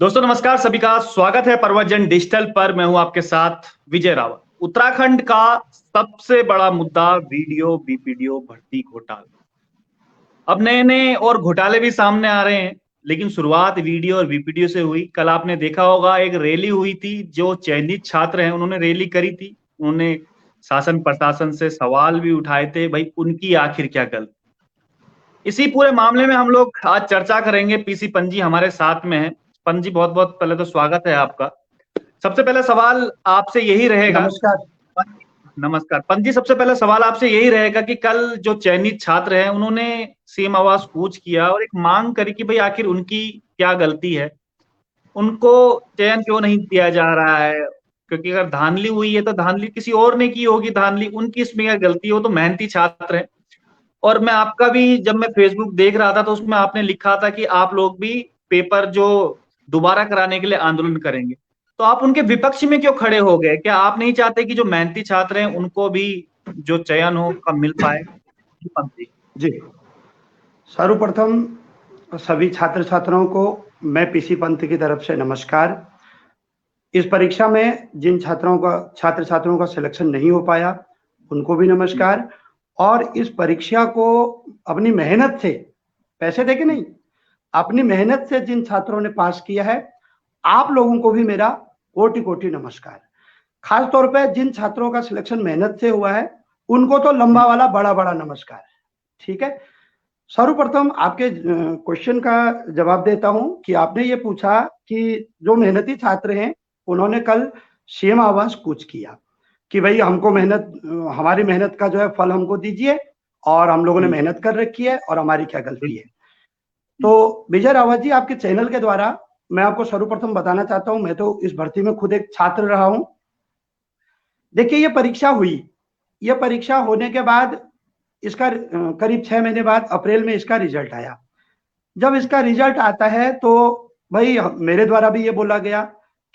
दोस्तों नमस्कार, सभी का स्वागत है प्रवचन डिजिटल पर। मैं हूं आपके साथ विजय रावत। उत्तराखंड का सबसे बड़ा मुद्दा वीडियो बीपीडीओ भर्ती घोटाला। अब नए नए और घोटाले भी सामने आ रहे हैं, लेकिन शुरुआत वीडियो और बीपीडीओ से हुई। कल आपने देखा होगा एक रैली हुई थी, जो चयनित छात्र हैं उन्होंने रैली करी थी। उन्होंने शासन प्रशासन से सवाल भी उठाए थे, भाई उनकी आखिर क्या गलती। इसी पूरे मामले में हम लोग आज चर्चा करेंगे। पीसी पंजी हमारे साथ में है। पंजी, बहुत बहुत पहले तो स्वागत है आपका। सबसे पहला सवाल आपसे यही रहेगा। नमस्कार। नमस्कार पंजी, सबसे पहला सवाल आपसे यही रहेगा कि कल जो चयनित छात्र हैं उन्होंने सीएम आवास कूच किया और एक मांग करी कि भाई आखिर उनकी क्या गलती है, उनको चयन क्यों नहीं दिया जा रहा है। क्योंकि अगर धांधली हुई है तो धांधली किसी और ने की होगी, धांधली उनकी इसमें क्या गलती हो। तो मेहनती छात्र हैं। और मैं आपका भी जब मैं फेसबुक देख रहा था तो उसमें आपने लिखा था कि आप लोग भी पेपर जो दोबारा कराने के लिए आंदोलन करेंगे। तो आप उनके विपक्ष में क्यों खड़े हो गए? क्या आप नहीं चाहते कि जो मेहनती छात्र हैं उनको भी जो चयन हो कब मिल पाए? जी, सर्वप्रथम सभी छात्र छात्राओं को मैं पीसी पंथ की तरफ से नमस्कार। इस परीक्षा में जिन छात्र छात्राओं का सिलेक्शन नहीं हो पाया उनको भी नमस्कार। और इस परीक्षा को अपनी मेहनत से, पैसे देके नहीं, अपनी मेहनत से जिन छात्रों ने पास किया है, आप लोगों को भी मेरा कोटि कोटि नमस्कार। खास तौर पे जिन छात्रों का सिलेक्शन मेहनत से हुआ है उनको तो लंबा वाला बड़ा बड़ा नमस्कार। ठीक है, सर्वप्रथम आपके क्वेश्चन का जवाब देता हूं कि आपने ये पूछा कि जो मेहनती छात्र हैं उन्होंने कल सीएम आवास कूच किया कि भाई हमको हमारी मेहनत का जो है फल हमको दीजिए, और हम लोगों ने मेहनत कर रखी है और हमारी क्या गलती है। तो विजय रावत जी, आपके चैनल के द्वारा मैं आपको सर्वप्रथम बताना चाहता हूं, मैं तो इस भर्ती में खुद एक छात्र रहा हूं। देखिए, ये परीक्षा हुई, ये परीक्षा होने के बाद इसका करीब 6 महीने बाद अप्रैल में इसका रिजल्ट आया। जब इसका रिजल्ट आता है तो भाई मेरे द्वारा भी ये बोला गया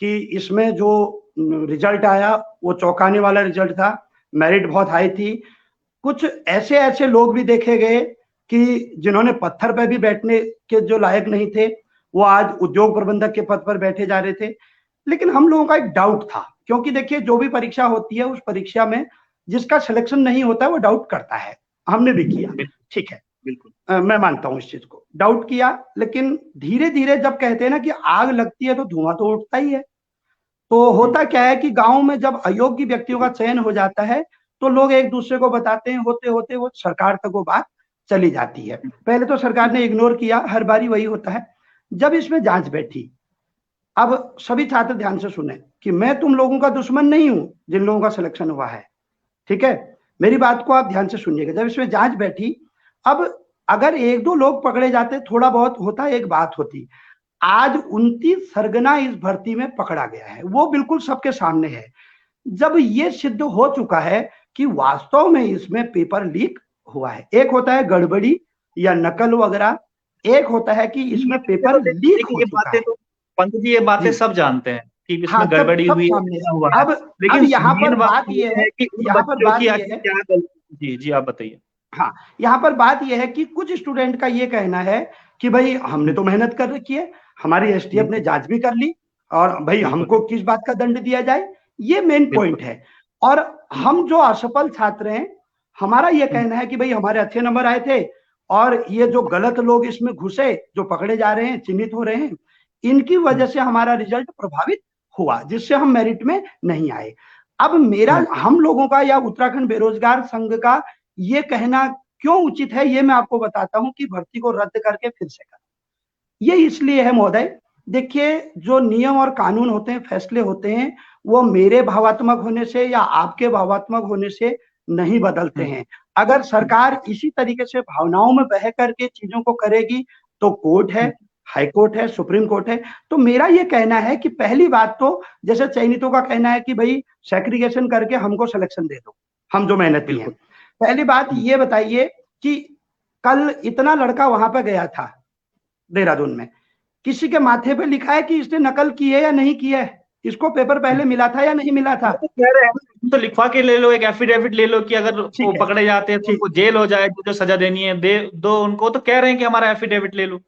कि इसमें जो रिजल्ट आया वो चौंकाने वाला रिजल्ट था, मेरिट बहुत हाई थी। कुछ ऐसे ऐसे लोग भी देखे गए कि जिन्होंने पत्थर पे भी बैठने के जो लायक नहीं थे, वो आज उद्योग प्रबंधक के पद पर बैठे जा रहे थे। लेकिन हम लोगों का एक डाउट था, क्योंकि देखिए जो भी परीक्षा होती है उस परीक्षा में जिसका सिलेक्शन नहीं होता है वो डाउट करता है। हमने भी किया, ठीक है, बिल्कुल मैं मानता हूं इस चीज को, डाउट किया। लेकिन धीरे धीरे जब कहते हैं ना कि आग लगती है तो धुआं तो उठता ही है। तो होता क्या है कि गांव में जब अयोग्य व्यक्तियों का चयन हो जाता है तो लोग एक दूसरे को बताते हैं, होते होते वो सरकार तक वो बात चली जाती है। पहले तो सरकार ने इग्नोर किया, हर बारी वही होता है। जब इसमें जांच बैठी, अब सभी छात्र ध्यान से सुने कि मैं तुम लोगों का दुश्मन नहीं हूं जिन लोगों का सिलेक्शन हुआ है, ठीक है, मेरी बात को आप ध्यान से सुनिएगा। जब इसमें जांच बैठी, अब अगर एक दो लोग पकड़े जाते, थोड़ा बहुत होता, एक बात होती। आज 29 सरगना इस भर्ती में पकड़ा गया है, वो बिल्कुल सबके सामने है। जब ये सिद्ध हो चुका है कि वास्तव में इसमें पेपर लीक हुआ है, एक होता है गड़बड़ी या नकल वगैरह, एक होता है कि इसमें पेपर लीक हो चुका है। तो पंत जी, ये बातें सब जानते हैं कि इसमें हाँ, गड़बड़ी सब हुई है, सामने क्या है। हुआ है। अब लेकिन यहाँ पर मेन बात बात ये यह है है, कि उन यहाँ पर बच्चों बात की यह आखिर है, क्या गलती। जी जी, आप बताइए। हाँ, यहाँ पर बात यह है कि कुछ स्टूडेंट का ये कहना है कि भाई हमने तो मेहनत कर रखी है, हमारी एसटीएफ ने जांच भी कर ली, और भाई हमको किस बात का दंड दिया जाए, ये मेन पॉइंट है। और हम जो असफल छात्र हैं, हमारा ये कहना है कि भाई हमारे अच्छे नंबर आए थे, और ये जो गलत लोग इसमें घुसे, जो पकड़े जा रहे हैं, चिन्हित हो रहे हैं, इनकी वजह से हमारा रिजल्ट प्रभावित हुआ, जिससे हम मेरिट में नहीं आए। अब हम लोगों का या उत्तराखंड बेरोजगार संघ का ये कहना क्यों उचित है, ये मैं आपको बताता हूं कि भर्ती को रद्द करके फिर से करें। ये इसलिए है महोदय, देखिए जो नियम और कानून होते हैं, फैसले होते हैं, वो मेरे भावात्मक होने से या आपके भावात्मक होने से नहीं बदलते हैं। अगर सरकार इसी तरीके से भावनाओं में बह करके चीजों को करेगी तो कोर्ट है, हाई कोर्ट है, सुप्रीम कोर्ट है। तो मेरा ये कहना है कि पहली बात तो, जैसे चयनितों का कहना है कि भाई सेग्रीगेशन करके हमको सिलेक्शन दे दो, हम जो मेहनती हैं। पहली बात ये बताइए कि कल इतना लड़का वहां पे गया था देहरादून में, किसी के माथे पे लिखा है कि इसने नकल की है या नहीं की है? इसको पेपर पहले मिला था या नहीं मिला था? तो कह रहे हैं तो लिखवा के ले लो, एक एफिडेविट ले लो कि अगर वो पकड़े जाते हैं तो उनको जेल हो जाए, जो सजा देनी है दे दो उनको। तो कह रहे हैं कि हमारा एफिडेविट ले लो।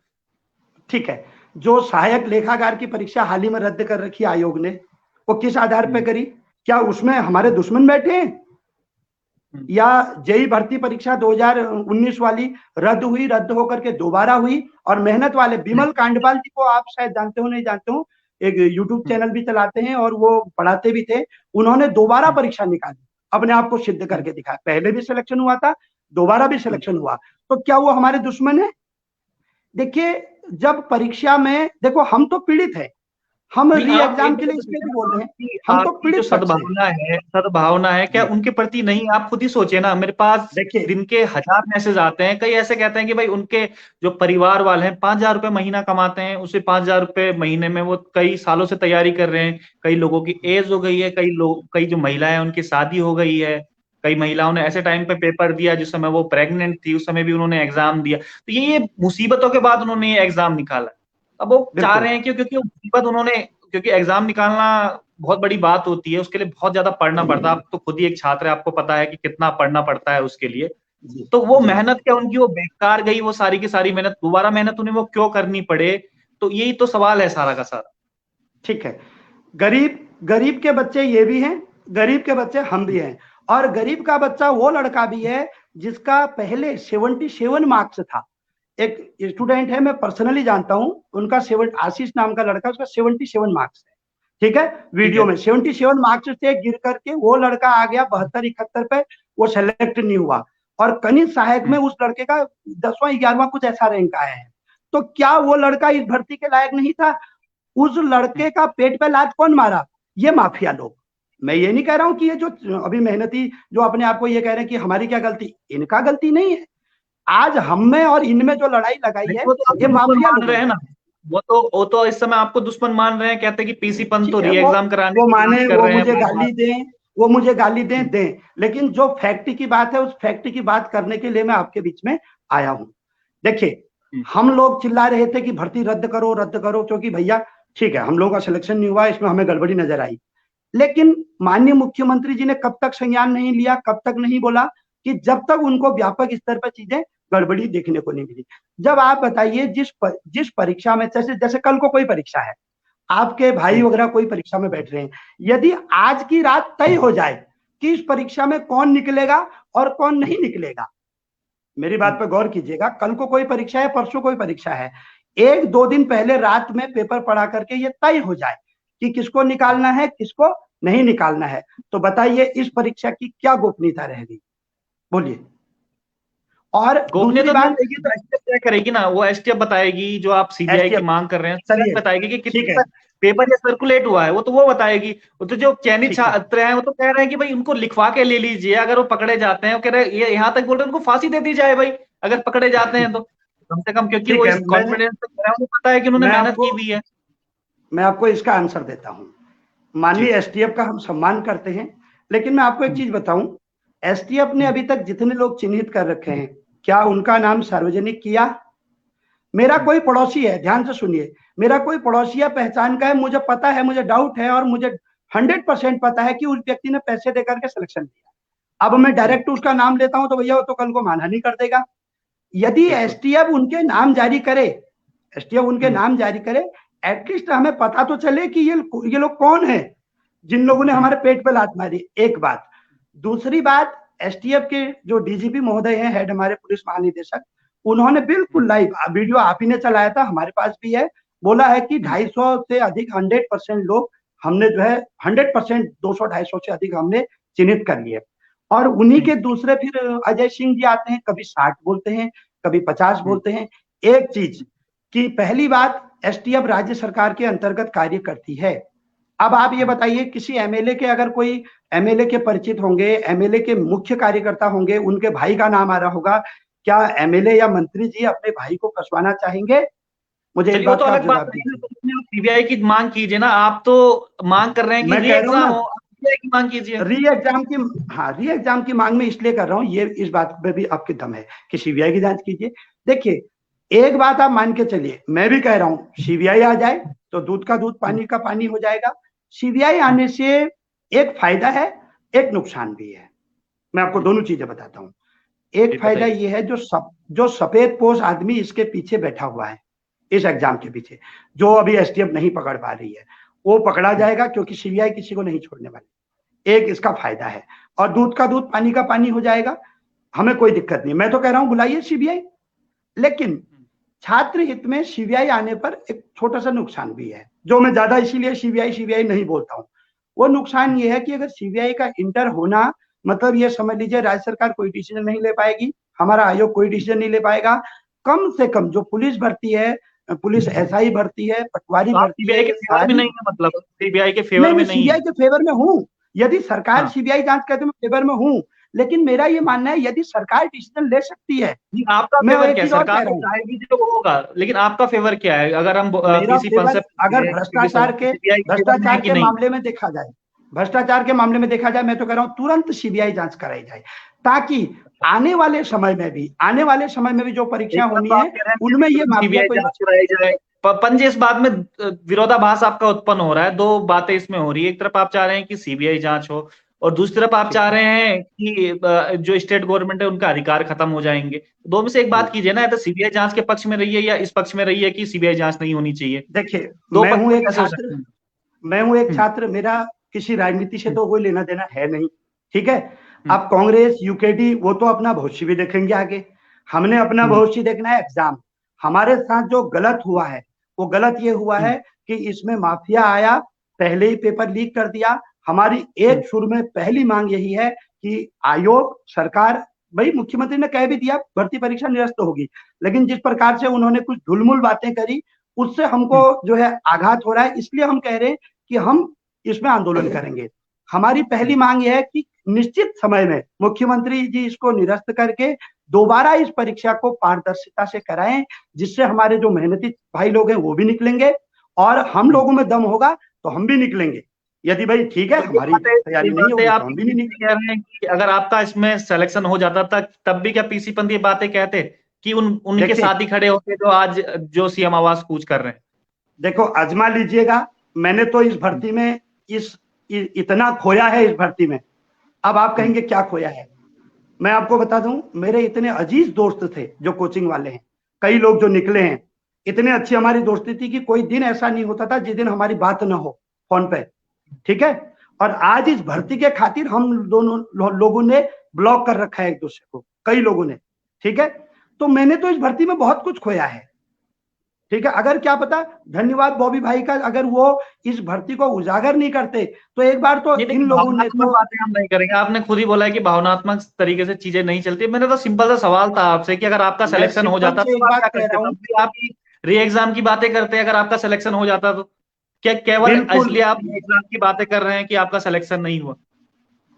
ठीक है, जो सहायक लेखाकार की परीक्षा हाल ही में रद्द कर रखी आयोग ने, वो किस आधार पर करी? क्या उसमें हमारे दुश्मन बैठे हैं? या जेई भर्ती परीक्षा 2019 वाली रद्द हुई, रद्द होकर के दोबारा हुई, और मेहनत वाले बिमल कांडपाल जी को आप शायद जानते हो, नहीं जानते हो, एक यूट्यूब चैनल भी चलाते हैं और वो पढ़ाते भी थे, उन्होंने दोबारा परीक्षा निकाली, अपने आप को सिद्ध करके दिखाया। पहले भी सिलेक्शन हुआ था, दोबारा भी सिलेक्शन हुआ, तो क्या वो हमारे दुश्मन है? देखिए, जब परीक्षा में, देखो हम तो पीड़ित है, हम री एग्जाम के लिए इसलिए भी बोल रहे हैं, हम तो पीड़ित। सद्भावना है क्या उनके प्रति नहीं? आप खुद ही सोचे ना, मेरे पास दिन के 1000 मैसेज आते हैं, कई ऐसे कहते हैं कि भाई उनके जो परिवार वाले हैं 5000 रुपए महीना कमाते हैं, उसे 5000 रुपए महीने में वो कई सालों से तैयारी कर रहे हैं, कई लोगों की एज हो गई है, कई जो महिलाएं उनकी शादी हो गई है, कई महिलाओं ने ऐसे टाइम पे पेपर दिया जिस समय वो प्रेग्नेंट थी, उस समय भी उन्होंने एग्जाम दिया, तो ये मुसीबतों के बाद उन्होंने ये एग्जाम निकाला। अब वो चाह रहे हैं क्योंकि मुसीबत उन्होंने, क्योंकि एग्जाम निकालना बहुत बड़ी बात होती है, उसके लिए बहुत ज्यादा पढ़ना पड़ता है। आप तो खुद ही एक छात्र है, आपको पता है कि कितना पढ़ना पड़ता है उसके लिए। तो वो मेहनत क्या उनकी वो बेकार गई, वो सारी की सारी मेहनत, दोबारा मेहनत उन्हें वो क्यों करनी पड़े? तो यही तो सवाल है सारा का सारा। ठीक है, गरीब के बच्चे ये भी हैं, गरीब के बच्चे हम भी हैं, और गरीब का बच्चा वो लड़का भी है जिसका पहले 77 मार्क्स था। एक स्टूडेंट है, मैं पर्सनली जानता हूं, उनका आशीष नाम का लड़का, उसका 77 मार्क्स है, ठीक है, वीडियो में 77 मार्क्स से गिर करके वो लड़का आ गया 72-71 पे, वो सेलेक्ट नहीं हुआ, और कनिष्ठ सहायक में उस लड़के का 10वां 11वां कुछ ऐसा रैंक आया है। तो क्या वो लड़का इस भर्ती के लायक नहीं था? उस लड़के का पेट पे लात कौन मारा? ये माफिया लोग। मैं ये नहीं कह रहा हूं कि ये जो अभी मेहनती जो अपने आप को ये कह रहे हैं कि हमारी क्या गलती, इनका गलती नहीं है। आज हम में और इनमें जो लड़ाई लगाई है, ये माफिया मान रहे हैं ना, वो तो इस समय आपको दुश्मन मान रहे हैं, कहते हैं कि पीसी पंत तो री एग्जाम कराने वो माने, वो मुझे गाली दें, वो मुझे गाली दें, लेकिन जो फैक्ट की बात है, उस फैक्ट की बात करने के लिए मैं आपके बीच में आया हूं। देखिए, हम लोग चिल्ला रहे थे कि भर्ती रद्द करो, क्योंकि भैया ठीक है, हम लोगों का सिलेक्शन नहीं हुआ, इसमें हमें गड़बड़ी नजर आई, लेकिन माननीय मुख्यमंत्री जी ने कब तक संज्ञान नहीं लिया, कब तक नहीं बोला कि जब तक उनको व्यापक स्तर पर चीजें गड़बड़ी देखने को नहीं मिली। जब आप बताइए, जिस परीक्षा में, जैसे कल को कोई परीक्षा है, आपके भाई वगैरह कोई परीक्षा में बैठ रहे हैं, यदि आज की रात तय हो जाए कि इस परीक्षा में कौन निकलेगा और कौन नहीं निकलेगा, मेरी बात पर गौर कीजिएगा, कल को कोई परीक्षा है, परसों कोई परीक्षा है, 1-2 दिन पहले रात में पेपर पढ़ा करके ये तय हो जाए कि किसको निकालना है, किसको नहीं निकालना है, तो बताइए इस परीक्षा की क्या गोपनीयता रहेगी? बोलिए। और दूसरी बात, क्या करेगी ना, वो एसटीएफ बताएगी, जो आप सीबीआई की मांग कर रहे हैं बताएगी कि कितने पेपर ये सर्कुलेट हुआ है, वो तो वो बताएगी। वो तो जो चयनित छात्र हैं वो तो कह रहे हैं कि भाई उनको लिखवा के ले लीजिए, अगर वो पकड़े जाते हैं, वो कह रहे हैं, ये यहाँ तक बोल रहे हैं उनको फांसी दे दी जाए भाई, अगर पकड़े जाते हैं तो कम से कम, क्योंकि वो इस कॉन्फिडेंस से कह रहे हैं, उनको पता है कि उन्होंने मेहनत की हुई है। मैं आपको इसका आंसर देता हूँ। माननीय एसटीएफ का हम सम्मान करते हैं, लेकिन मैं आपको एक चीज बताऊं, एसटीएफ ने अभी तक जितने लोग चिन्हित कर रखे हैं, क्या उनका नाम सार्वजनिक किया? मेरा कोई पड़ोसी है, ध्यान से सुनिए, मेरा कोई पड़ोसी है, पहचान का है, मुझे पता है, मुझे डाउट है, और मुझे 100% पता है कि उस व्यक्ति ने पैसे देकर के सिलेक्शन दिया। अब मैं डायरेक्ट उसका नाम लेता हूं तो भैया वो तो कल को मानहानि कर देगा। यदि एसटीएफ उनके नाम जारी करे, एटलीस्ट हमें पता तो चले कि ये लोग कौन है जिन लोगों ने हमारे पेट पे लात मारी। एक बात। दूसरी बात, एसटीएफ के जो डीजीपी महोदय हैं, हेड हमारे पुलिस महानिदेशक, उन्होंने बिल्कुल लाइव वीडियो आप ही ने चलाया था, हमारे पास भी है, बोला है कि 250 से अधिक 100% लोग हमने जो है 100% 200-250 से अधिक हमने चिन्हित कर लिए। और उन्हीं के दूसरे फिर अजय सिंह जी आते हैं, कभी 60 बोलते हैं, कभी 50 बोलते हैं। एक चीज कि पहली बात, एसटीएफ राज्य सरकार के अंतर्गत कार्य करती है। अब आप ये बताइए, किसी एमएलए के, अगर कोई एमएलए के परिचित होंगे, एमएलए के मुख्य कार्यकर्ता होंगे, उनके भाई का नाम आ रहा होगा, क्या एमएलए या मंत्री जी अपने भाई को फंसवाना चाहेंगे? मुझे एक बात का जवाब दीजिए। सीबीआई की मांग कीजिए ना, आप तो मांग कर रहे हैं कि री एग्जाम हो, की मांग कीजिए। री एग्जाम की मांग में इसलिए कर रहा हूँ, ये इस बात पे भी आपके दम है कि सीबीआई की जांच कीजिए। देखिए, एक बात आप मान के चलिए, मैं भी कह रहा हूँ, सीबीआई आ जाए तो दूध का दूध, पानी का पानी हो जाएगा। सीबीआई आने से एक फायदा है, एक नुकसान भी है। मैं आपको दोनों चीजें बताता हूँ। एक फायदा ये है, जो सफेद पोश आदमी इसके पीछे बैठा हुआ है, इस एग्जाम के पीछे, जो अभी एसटीएफ नहीं पकड़ पा रही है, वो पकड़ा जाएगा क्योंकि सीबीआई किसी को नहीं छोड़ने वाली। एक इसका फायदा है, और दूध का दूध पानी का पानी हो जाएगा, हमें कोई दिक्कत नहीं। मैं तो कह रहा हूं बुलाइए सीबीआई, लेकिन छात्र हित में सीबीआई आने पर एक छोटा सा नुकसान भी है, जो मैं ज्यादा इसीलिए सीबीआई सीबीआई नहीं बोलता हूं। वो नुकसान ये है कि अगर सीबीआई का इंटर होना मतलब ये समझ लीजिए राज्य सरकार कोई डिसीजन नहीं ले पाएगी, हमारा आयोग कोई डिसीजन नहीं ले पाएगा। कम से कम जो पुलिस भर्ती है, पुलिस एसआई भर्ती है, पटवारी भर्ती है, सीबीआई के फेवर में नहीं है, मतलब सीबीआई के फेवर में नहीं है। सीबीआई के फेवर में हूं, यदि सरकार हाँ। सीबीआई जांच करते मैं फेवर में हूं, लेकिन मेरा ये मानना है यदि सरकार डिसीजन ले सकती है। आपका फेवर क्या है? सरकार तो चाहेगी जो होगा, लेकिन आपका फेवर क्या है? अगर हम किसी पद से अगर भ्रष्टाचार के मामले में देखा जाए, भ्रष्टाचार के मामले में देखा जाए, मैं तो कह रहा हूं तुरंत सीबीआई जांच कराई जाए, ताकि आने वाले समय में भी जो परीक्षा होनी है उनमें ये सीबीआई जांच कराई जाए। पंजे इस बात में विरोधाभास आपका उत्पन्न हो रहा है, दो बातें इसमें हो रही है। एक तरफ आप चाह रहे हैं कि सीबीआई जांच हो, और दूसरी तरफ आप चाह रहे हैं कि जो स्टेट गवर्नमेंट है उनका अधिकार खत्म हो जाएंगे। दो में से एक बात कीजिए ना, या तो सीबीआई जांच के पक्ष में रहिए या इस पक्ष में रहिए कि सीबीआई जांच नहीं होनी चाहिए। देखिए, मैं हूं एक छात्र, मेरा किसी राजनीति से तो कोई लेना देना है नहीं, ठीक है। अब कांग्रेस यूकेडी वो तो अपना भविष्य भी देखेंगे आगे, हमने अपना भविष्य देखना है। एग्जाम हमारे साथ जो गलत हुआ है, वो गलत ये हुआ है कि इसमें माफिया आया, पहले ही पेपर लीक कर दिया। हमारी एक सुर में पहली मांग यही है कि आयोग, सरकार, भाई मुख्यमंत्री ने कह भी दिया भर्ती परीक्षा निरस्त होगी, लेकिन जिस प्रकार से उन्होंने कुछ ढुलमुल बातें करी उससे हमको जो है आघात हो रहा है। इसलिए हम कह रहे हैं कि हम इसमें आंदोलन करेंगे। हमारी पहली मांग यह है कि निश्चित समय में मुख्यमंत्री जी इसको निरस्त करके दोबारा इस परीक्षा को पारदर्शिता से कराएं, जिससे हमारे जो मेहनती भाई लोग हैं वो भी निकलेंगे, और हम लोगों में दम होगा तो हम भी निकलेंगे। यदि भाई ठीक है हमारी तैयारी नहीं होगी तो हम भी नहीं कह रहे हैं कि अगर आपका इसमें सिलेक्शन हो जाता था तब भी क्या पीसी पंत ये बातें कहते कि उनके साथ ही खड़े होते जो आज जो सीएम आवास कूच कर रहे हैं? देखो, आजमा लीजिएगा, मैंने तो इस भर्ती में इतना खोया है इस भर्ती में। अब आप कहेंगे क्या खोया है, मैं आपको बता दूं, मेरे इतने अजीज दोस्त थे जो कोचिंग वाले हैं, कई लोग जो निकले हैं, इतने अच्छी हमारी दोस्ती थी कि कोई दिन ऐसा नहीं होता था जिस दिन हमारी बात ना हो फोन पे, ठीक है। और आज इस भर्ती के खातिर हम दोनों लोगों ने ब्लॉक कर रखा है एक दूसरे को, कई लोगों ने, ठीक है। तो मैंने तो इस भर्ती में बहुत कुछ खोया है, ठीक है। अगर क्या पता, धन्यवाद बॉबी भाई का, अगर वो इस भर्ती को उजागर नहीं करते तो एक बार तो इन लोगों ने तो बातें हम नहीं करेंगे। आपने खुद ही बोला है कि भावनात्मक तरीके से चीजें नहीं चलती। मैंने तो सिंपल सा सवाल था आपसे कि अगर आपका सिलेक्शन हो जाता तो आप क्या करते? आप री एग्जाम की बातें करते अगर आपका सिलेक्शन हो जाता तो? क्या केवल इसलिए आप एग्जाम की बातें कर रहे हैं कि आपका सिलेक्शन नहीं हुआ?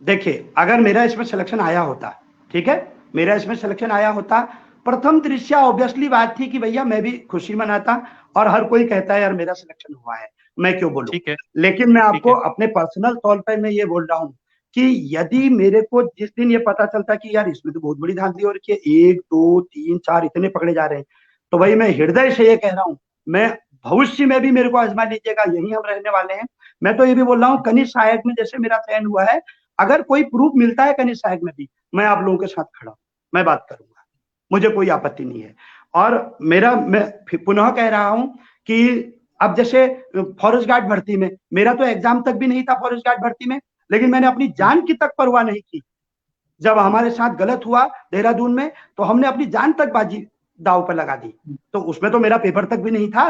देखिए, अगर मेरा इसमें सिलेक्शन आया होता, ठीक है, मेरा इसमें सिलेक्शन आया होता, प्रथम दृष्टया ऑब्वियसली बात थी कि भैया मैं भी खुशी मनाता, और हर कोई कहता है यार मेरा सिलेक्शन हुआ है, मैं क्यों बोलूं। ठीक है, लेकिन मैं आपको अपने पर्सनल तौर पर मैं ये बोल रहा हूं कि यदि मेरे को जिस दिन ये पता चलता कि यार इसमें तो बहुत बड़ी धांधली हो रही है, 1 2 3 4 इतने पकड़े जा रहे हैं, तो भाई मैं हृदय से ये कह रहा हूं, मैं भविष्य में भी मेरे को आजमा लीजिएगा, यही हम रहने वाले हैं। मैं तो ये भी बोल रहा हूँ कनिष्ठ सहायक में जैसे मेरा चयन हुआ है, अगर कोई प्रूफ मिलता है कनिष्ठ सहायक में भी, मैं आप लोगों के साथ खड़ा हूं, मैं बात करूंगा, मुझे कोई आपत्ति नहीं है। और मैं पुनः कह रहा हूं कि अब जैसे फॉरेस्ट गार्ड भर्ती में मेरा तो एग्जाम तक भी नहीं था फॉरेस्ट गार्ड भर्ती में, लेकिन मैंने अपनी जान की तक परवाह नहीं की। जब हमारे साथ गलत हुआ देहरादून में तो हमने अपनी जान तक बाजी दाव पर लगा दी, तो उसमें तो मेरा पेपर तक भी नहीं था।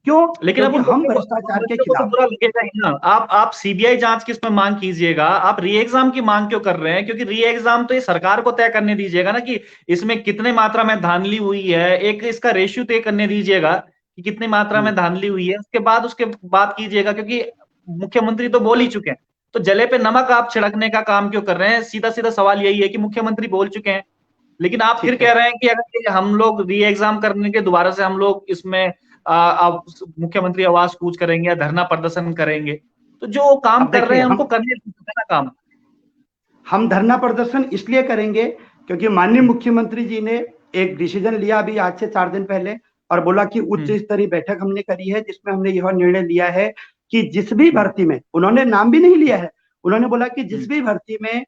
क्यों? लेकिन अब हम भ्रष्टाचार के खिलाफ। बुरा लगेगा ही ना। आप सीबीआई जांच की इसमें मांग कीजिएगा, आप री एग्जाम की मांग क्यों कर रहे हैं? क्योंकि री एग्जाम तो ये सरकार को तय करने दीजिएगा ना कि इसमें कितने मात्रा में धांधली हुई है, एक इसका रेशियो तय करने दीजिएगा कि कितनी मात्रा में धांधली हुई है, उसके बाद कीजिएगा। क्योंकि मुख्यमंत्री तो बोल ही चुके हैं, तो जले पे नमक आप छिड़कने का काम क्यों कर रहे हैं? सीधा सीधा सवाल यही है कि मुख्यमंत्री बोल चुके हैं, लेकिन आप फिर कह रहे हैं कि अगर हम लोग री एग्जाम करने के दोबारा से हम लोग इसमें आप मुख्यमंत्री आवास कूच करेंगे या धरना प्रदर्शन करेंगे, तो जो काम कर रहे हैं उनको करने देना काम। हम धरना प्रदर्शन इसलिए करेंगे क्योंकि माननीय मुख्यमंत्री जी ने एक डिसीजन लिया अभी आज से 4 दिन पहले, और बोला कि उच्च स्तरीय बैठक हमने करी है जिसमें हमने यह निर्णय लिया है कि जिस भी भर्ती में, उन्होंने नाम भी नहीं लिया है, उन्होंने बोला कि जिस भी भर्ती में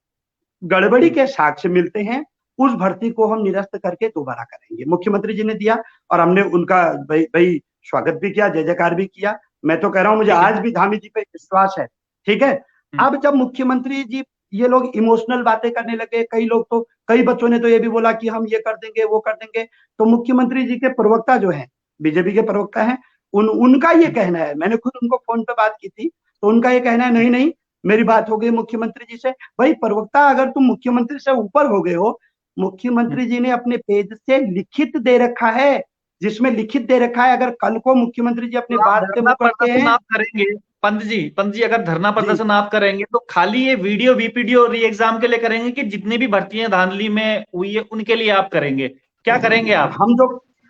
गड़बड़ी के साक्ष्य मिलते हैं उस भर्ती को हम निरस्त करके दोबारा करेंगे। मुख्यमंत्री जी ने दिया और हमने उनका भाई स्वागत भी किया, जय जयकार भी किया। मैं तो कह रहा हूँ मुझे आज भी धामी जी पे विश्वास है। ठीक है, अब जब मुख्यमंत्री जी ये लोग इमोशनल बातें करने लगे, कई बच्चों ने तो ये भी बोला कि हम ये कर देंगे वो कर देंगे, तो मुख्यमंत्री जी के प्रवक्ता जो है, बीजेपी के प्रवक्ता हैं, उनका ये कहना है, मैंने खुद उनको फोन पे बात की थी, तो उनका ये कहना है नहीं नहीं मेरी बात हो गई मुख्यमंत्री जी से। भाई प्रवक्ता अगर तुम मुख्यमंत्री से ऊपर हो गए हो, मुख्यमंत्री जी ने अपने पेज से लिखित दे रखा है, जिसमें लिखित दे रखा है अगर कल को मुख्यमंत्री जी अपनी बात से मुकरते हैं। आप करेंगे पंत जी अगर धरना प्रदर्शन आप करेंगे तो खाली ये वीडियो वीपीडीओ री एग्जाम के लिए करेंगे कि जितनी भी भर्तियां धांधली में हुई है उनके लिए आप करेंगे? क्या करेंगे आप?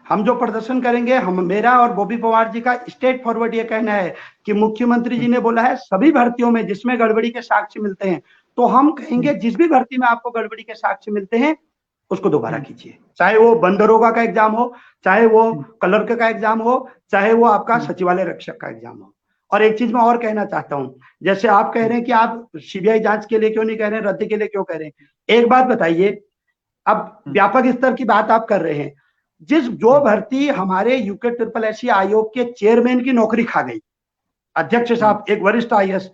हम जो प्रदर्शन करेंगे, मेरा और बॉबी पवार जी का स्ट्रेट फॉरवर्ड ये कहना है कि मुख्यमंत्री जी ने बोला है सभी भर्तियों में जिसमें गड़बड़ी के साक्ष्य मिलते हैं, तो हम कहेंगे जिस भी भर्ती में आपको गड़बड़ी के साक्ष्य मिलते हैं उसको दोबारा कीजिए, चाहे वो बंदरोगा का एग्जाम हो, चाहे वो क्लर्क का एग्जाम हो, चाहे वो आपका सचिवालय रक्षक का एग्जाम हो। और एक चीज मैं और कहना चाहता हूं, जैसे आप कह रहे हैं कि आप सीबीआई जांच के लिए क्यों नहीं कह रहे हैं, रद्द के लिए क्यों कह रहे हैं, एक बात बताइए, अब व्यापक स्तर की बात आप कर रहे हैं, जो भर्ती हमारे यूके SSS आयोग के चेयरमैन की नौकरी खा गई, अध्यक्ष साहब एक वरिष्ठ IAS,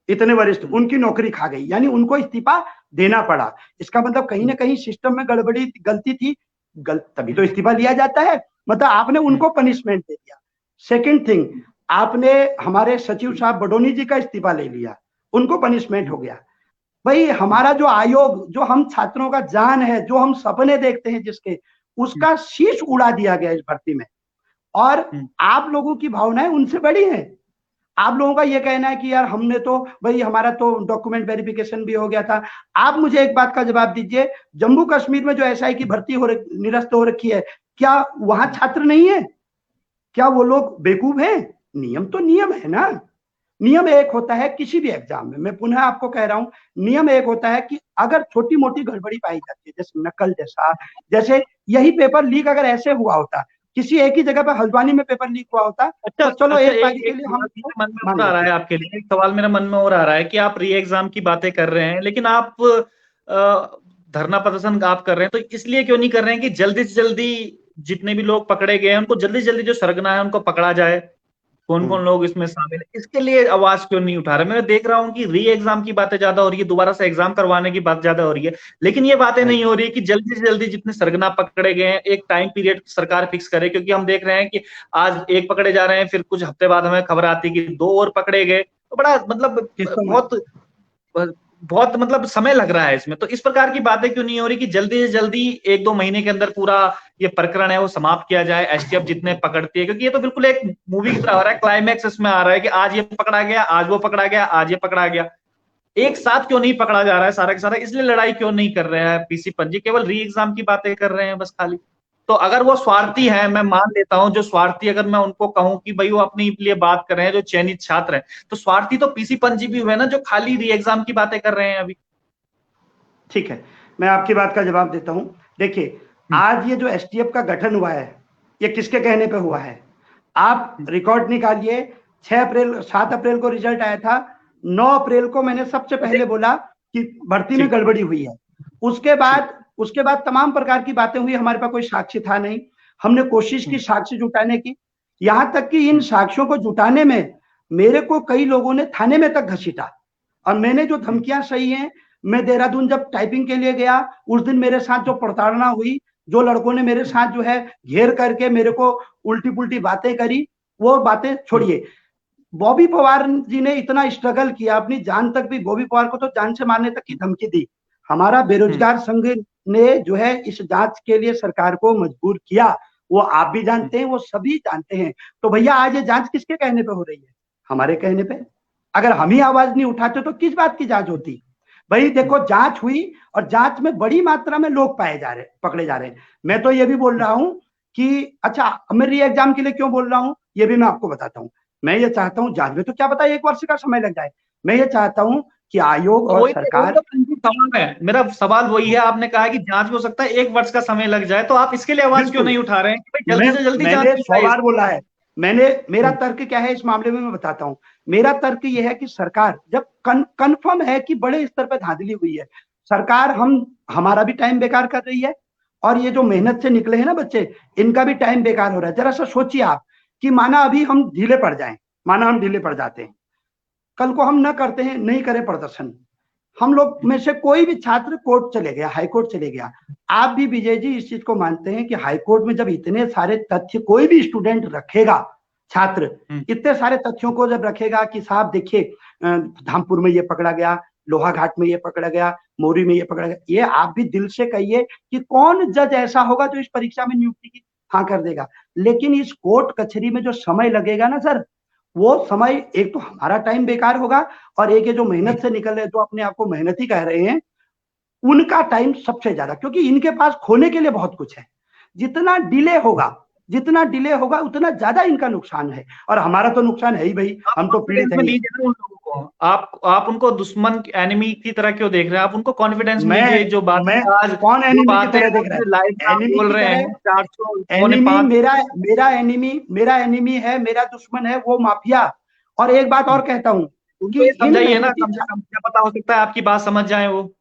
इतने वरिष्ठ, उनकी नौकरी खा गई, यानी उनको इस्तीफा देना पड़ा, इसका मतलब कहीं ना कहीं सिस्टम में गड़बड़ी गलती थी, तभी तो इस्तीफा लिया जाता है, मतलब आपने उनको पनिशमेंट दे दिया। सेकंड थिंग, आपने हमारे सचिव साहब बडोनी जी का इस्तीफा ले लिया, उनको पनिशमेंट हो गया। भाई हमारा जो आयोग, जो हम छात्रों का जान है, जो हम सपने देखते हैं जिसके, उसका शीश उड़ा दिया गया इस भर्ती में। और आप लोगों की भावनाएं उनसे बड़ी हैं। आप लोगों का ये कहना है कि यार हमने तो भाई हमारा तो डॉक्यूमेंट वेरिफिकेशन भी हो गया था। आप मुझे एक बात का जवाब दीजिए, जम्मू कश्मीर में जो SI की भर्ती निरस्त हो रखी है, क्या वहां छात्र नहीं है? क्या वो लोग बेवकूफ हैं? नियम तो नियम है ना। नियम एक होता है किसी भी एग्जाम में, मैं पुनः आपको कह रहा हूं, नियम एक होता है कि अगर छोटी मोटी गड़बड़ी पाई जाती है, जैसे नकल जैसे यही पेपर लीक अगर ऐसे हुआ होता, किसी एक ही जगह पर हल्द्वानी में पेपर लीक हुआ होता, तो चलो एक बात के लिए हम मन में और आ रहा है आपके लिए, एक सवाल मेरा मन में और आ रहा है कि आप री एग्जाम की बातें कर रहे हैं, लेकिन आप धरना प्रदर्शन आप कर रहे हैं, तो इसलिए क्यों नहीं कर रहे हैं कि जल्दी से जल्दी जितने भी लोग पकड़े गए हैं उनको जल्दी से जल्दी जो सरगना है उनको पकड़ा जाए? कौन कौन लोग इसमें शामिल है, इसके लिए आवाज क्यों नहीं उठा रहे? मैं देख रहा हूं कि री एग्जाम की बातें ज्यादा हो रही है, दोबारा से एग्जाम करवाने की बात ज्यादा हो रही है, लेकिन ये बातें नहीं हो रही है कि जल्दी से जल्दी जितने सरगना पकड़े गए हैं एक टाइम पीरियड सरकार फिक्स करे, क्योंकि हम देख रहे हैं कि आज एक पकड़े जा रहे हैं, फिर कुछ हफ्ते बाद हमें खबर आती है कि 2 और पकड़े गए, तो बड़ा मतलब बहुत मतलब समय लग रहा है इसमें। तो इस प्रकार की बातें क्यों नहीं हो रही कि जल्दी से जल्दी 1-2 महीने के अंदर पूरा ये प्रकरण है वो समाप्त किया जाए, STF जितने पकड़ती है, क्योंकि ये तो बिल्कुल एक मूवी की तरह हो रहा है, क्लाइमैक्स इसमें आ रहा है कि आज ये पकड़ा गया, आज वो पकड़ा गया, आज ये पकड़ा गया, एक साथ क्यों नहीं पकड़ा जा रहा है सारा का सारा? इसलिए लड़ाई क्यों नहीं कर रहे हैं PC पंत जी, केवल री एग्जाम की बातें कर रहे हैं बस खाली? तो अगर वो स्वार्थी है, मैं मान लेता हूं, जो स्वार्थी, अगर मैं उनको कहूं कि भाई वो अपने लिए बात कर रहे हैं, जो चयनित छात्र हैं, तो स्वार्थी तो PC पंत जी भी हुए ना, जो खाली री एग्जाम की बातें कर रहे हैं अभी। ठीक है, मैं आपकी बात का जवाब देता हूं। देखिए, आज ये जो STF का गठन हुआ है, ये किसके कहने पे हुआ है? आप रिकॉर्ड निकालिए, 7 अप्रैल को रिजल्ट आया था, 9 अप्रैल को मैंने सबसे पहले बोला कि भर्ती में गड़बड़ी हुई है। उसके बाद तमाम प्रकार की बातें हुई, हमारे पास कोई साक्ष्य था नहीं, हमने कोशिश की साक्ष्य जुटाने की, यहां तक कि इन साक्ष्यों को जुटाने में मेरे को कई लोगों ने थाने में तक घसीटा, और मैंने जो धमकियां सही हैं, मैं देहरादून जब टाइपिंग के लिए गया, उस दिन मेरे साथ जो प्रताड़ना हुई, जो लड़कों ने मेरे साथ जो है घेर करके मेरे को उल्टी पुल्टी बातें करी, वो बातें छोड़िए। बॉबी पवार जी ने इतना स्ट्रगल किया, अपनी जान तक भी, बॉबी पवार को तो जान से मारने तक की धमकी दी। हमारा बेरोजगार संघ ने जो है इस जांच के लिए सरकार को मजबूर किया, वो आप भी जानते हैं, वो सभी जानते हैं। तो भैया आज ये जांच किसके कहने पे हो रही है? हमारे कहने पे। अगर हम ही आवाज नहीं उठाते तो किस बात की जांच होती? भाई देखो, जांच हुई और जांच में बड़ी मात्रा में लोग पकड़े जा रहे हैं। मैं तो ये भी बोल रहा हूं कि अच्छा, मैं री एग्जाम के लिए क्यों बोल रहा हूं ये भी मैं आपको बताता हूं। मैं ये चाहता हूं, जांच में तो क्या पता 1 वर्ष का समय लग जाए, मैं ये चाहता हूं कि आयोग और सरकार, सवाल है मेरा, सवाल वही है, आपने कहा कि जांच में हो सकता है 1 वर्ष का समय लग जाए, तो आप इसके लिए आवाज क्यों नहीं उठा रहे हैं कि जल्दी से जल्दी जांच? मैंने 100 बार बोला है, मेरा तर्क क्या है इस मामले में मैं बताता हूं। मेरा तर्क यह है कि सरकार जब कन्फर्म है कि बड़े स्तर पर धांधली हुई है, सरकार हमारा भी टाइम बेकार कर रही है, और ये जो मेहनत से निकले हैं ना बच्चे, इनका भी टाइम बेकार हो रहा है। जरा सा सोचिए आप कि माना अभी हम ढीले पड़ जाएं, माना हम ढीले पड़ जाते हैं, कल को हम न करते हैं, नहीं करें प्रदर्शन, हम लोग में से कोई भी छात्र कोर्ट चले गया, हाई कोर्ट चले गया। आप भी विजय जी इस चीज को मानते हैं कि हाई कोर्ट में जब इतने सारे तथ्य कोई भी स्टूडेंट रखेगा, छात्र इतने सारे तथ्यों को जब रखेगा कि साहब देखिए धामपुर में ये पकड़ा गया, लोहाघाट में ये पकड़ा गया, मोरी में ये पकड़ा गया, ये आप भी दिल से कहिए कि कौन जज ऐसा होगा जो इस परीक्षा में नियुक्ति की हाँ कर देगा। लेकिन इस कोर्ट कचहरी में जो समय लगेगा ना सर, वो समय एक तो हमारा टाइम बेकार होगा, और एक ये जो मेहनत से निकल रहे, जो अपने आप को मेहनती कह रहे हैं, उनका टाइम सबसे ज्यादा, क्योंकि इनके पास खोने के लिए बहुत कुछ है। जितना डिले होगा उतना ज्यादा इनका नुकसान है, और हमारा तो नुकसान है ही भाई, हम तो पीड़ित हैं। उन लोगों को आप उनको दुश्मन एनिमी की तरह क्यों देख रहे हैं? आप उनको कॉन्फिडेंस मीजिए। जो बात आज कौन एनिमी की तरह देख रहा है? लाइव बोल रहे हैं 400 एनिमी मेरा एनिमी है, मेरा दुश्मन है वो माफिया। और एक बात और कहता हूँ कि समझाइए ना, क्या पता हो सकता है आपकी बात समझ जाए वो।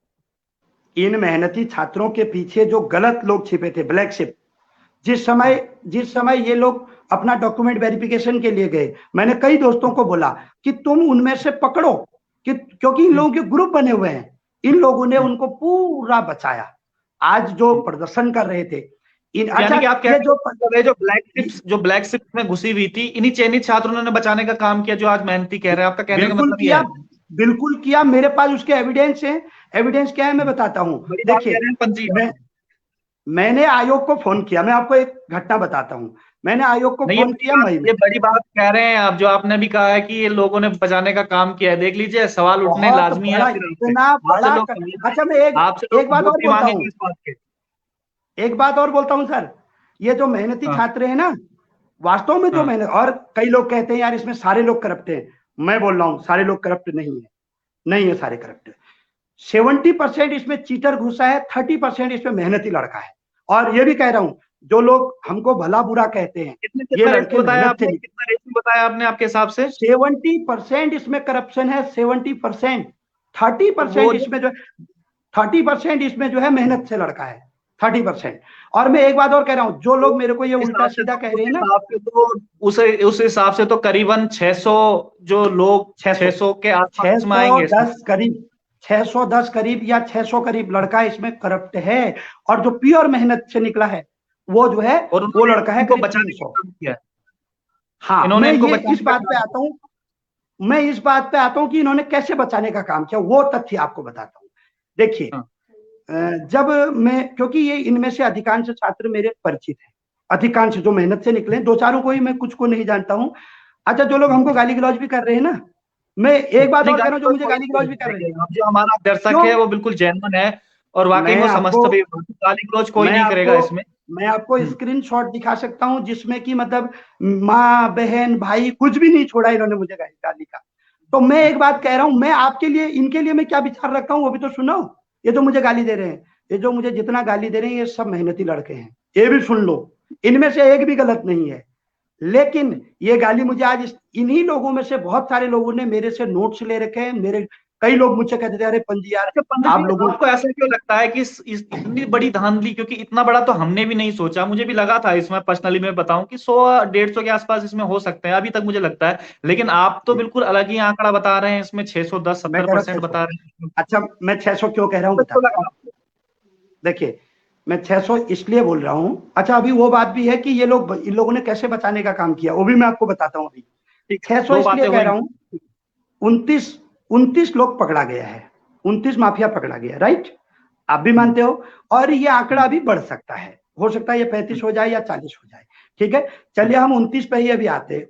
इन मेहनती छात्रों के पीछे जो गलत लोग छिपे थे, ब्लैक शिप, जिस समय ये लोग अपना डॉक्यूमेंट वेरिफिकेशन के लिए गए, मैंने कई दोस्तों को बोला कि तुम उनमें से पकड़ो, क्योंकि इन लोगों के ग्रुप बने हुए हैं। इन लोगों ने उनको पूरा बचाया। आज जो प्रदर्शन कर रहे थे, यानी कि आप कह रहे हैं जो ब्लैक शिप में घुसी हुई थी, इन्हीं चयनित छात्रों ने बचाने का काम किया, जो आज मेहनती कह रहे हैं। आपका कहने का मतलब ये है? बिल्कुल किया। मेरे पास उसके एविडेंस है। एविडेंस क्या है मैं बताता हूँ। देखिए, मैंने आयोग को फोन किया। मैं आपको एक घटना बताता हूँ। मैंने आयोग को फोन किया मई में। ये बड़ी बात कह रहे हैं आप, जो आपने भी कहा है कि ये लोगों ने बचाने का काम किया है। देख लीजिए, सवाल उठने लाजमी है। इतना बड़ा। अच्छा, मैं एक बात और बोलता हूँ, एक बात और बोलता हूँ सर, ये जो मेहनती छात्र है ना, वास्तव में जो मेहनत, और कई लोग कहते हैं यार इसमें सारे लोग करप्ट हैं। मैं बोल रहा हूँ सारे लोग करप्ट नहीं है सारे करप्ट। 70% इसमें चीटर घुसा है, 30% इसमें मेहनती लड़का है। और ये भी कह रहा हूँ, जो लोग हमको भला बुरा कहते हैं, ये लड़के बताया आपने आपके हिसाब से 70% इसमें करप्शन है। 70%, 30% इसमें जो 30% इसमें जो है मेहनत से लड़का है, 30%। और मैं एक बात और कह रहा हूँ, जो लोग मेरे को ये उल्टा सीधा कह रहे हैं ना, उस हिसाब से तो करीबन 600 जो लोग 600 के आसपास आएंगे, 610 करीब या 600 करीब लड़का इसमें करप्ट है। और जो प्योर मेहनत से निकला है वो जो है वो लड़का है करीब 300। हाँ, मैं इस बात पे आता हूँ कि इन्होंने कैसे बचाने का काम किया, वो तथ्य आपको बताता हूँ। देखिए, जब मैं, क्योंकि ये इनमें से अधिकांश छात्र मेरे परिचित हैं, अधिकांश जो मेहनत से निकले, दो चारों को ही, मैं कुछ को नहीं जानता हूँ। अच्छा, जो लोग हमको गाली गलौज भी कर रहे हैं ना, मैं एक बात और कह रहा हूँ, जो मुझे गाली गलौज भी कर रहे हैं, जो हमारा दर्शक है वो बिल्कुल जेन्युइन है और वाकई में समझता भी, गाली गलौज कोई नहीं करेगा इसमें। मैं आपको स्क्रीनशॉट दिखा सकता हूँ जिसमें कि मतलब माँ बहन भाई कुछ भी नहीं छोड़ा इन्होंने मुझे गाली का। तो मैं एक बात कह रहा हूँ, मैं आपके लिए, इनके लिए मैं क्या विचार रखता हूँ वो भी तो सुनो। ये जो मुझे गाली दे रहे हैं, ये जो मुझे जितना गाली दे रहे हैं, ये सब मेहनती लड़के हैं, ये भी सुन लो, इनमें से एक भी गलत नहीं है। लेकिन ये गाली मुझे आज इन्हीं लोगों में से बहुत सारे लोगों ने मेरे से नोट्स ले रखे हैं। मेरे कई लोग मुझसे कहते थे, अरे पंजी यार, आप लोगों को ऐसा क्यों लगता है कि इतनी बड़ी धांधली, क्योंकि इतना बड़ा तो हमने भी नहीं सोचा। मुझे भी लगा था इसमें, पर्सनली मैं बताऊं कि 100-150 के आसपास इसमें हो सकते हैं, अभी तक मुझे लगता है। लेकिन आप तो बिल्कुल अलग ही आंकड़ा बता रहे हैं, इसमें 610-70% बता रहे हैं। अच्छा, मैं 600 क्यों कह रहा हूँ? देखिए, मैं 600 इसलिए बोल रहा हूँ। अच्छा, अभी वो बात भी है कि ये लोग, इन लोगों ने कैसे बचाने का काम किया, वो भी मैं आपको बताता हूँ। अभी 600 इसलिए कह रहा हूँ, 29 लोग पकड़ा गया है, 29 माफिया पकड़ा गया, राइट? आप भी मानते हो। और ये आंकड़ा भी बढ़ सकता है, हो सकता है ये 35 हो जाए या 40 हो जाए। ठीक है, चलिए हम 29 पे ही अभी आते हैं।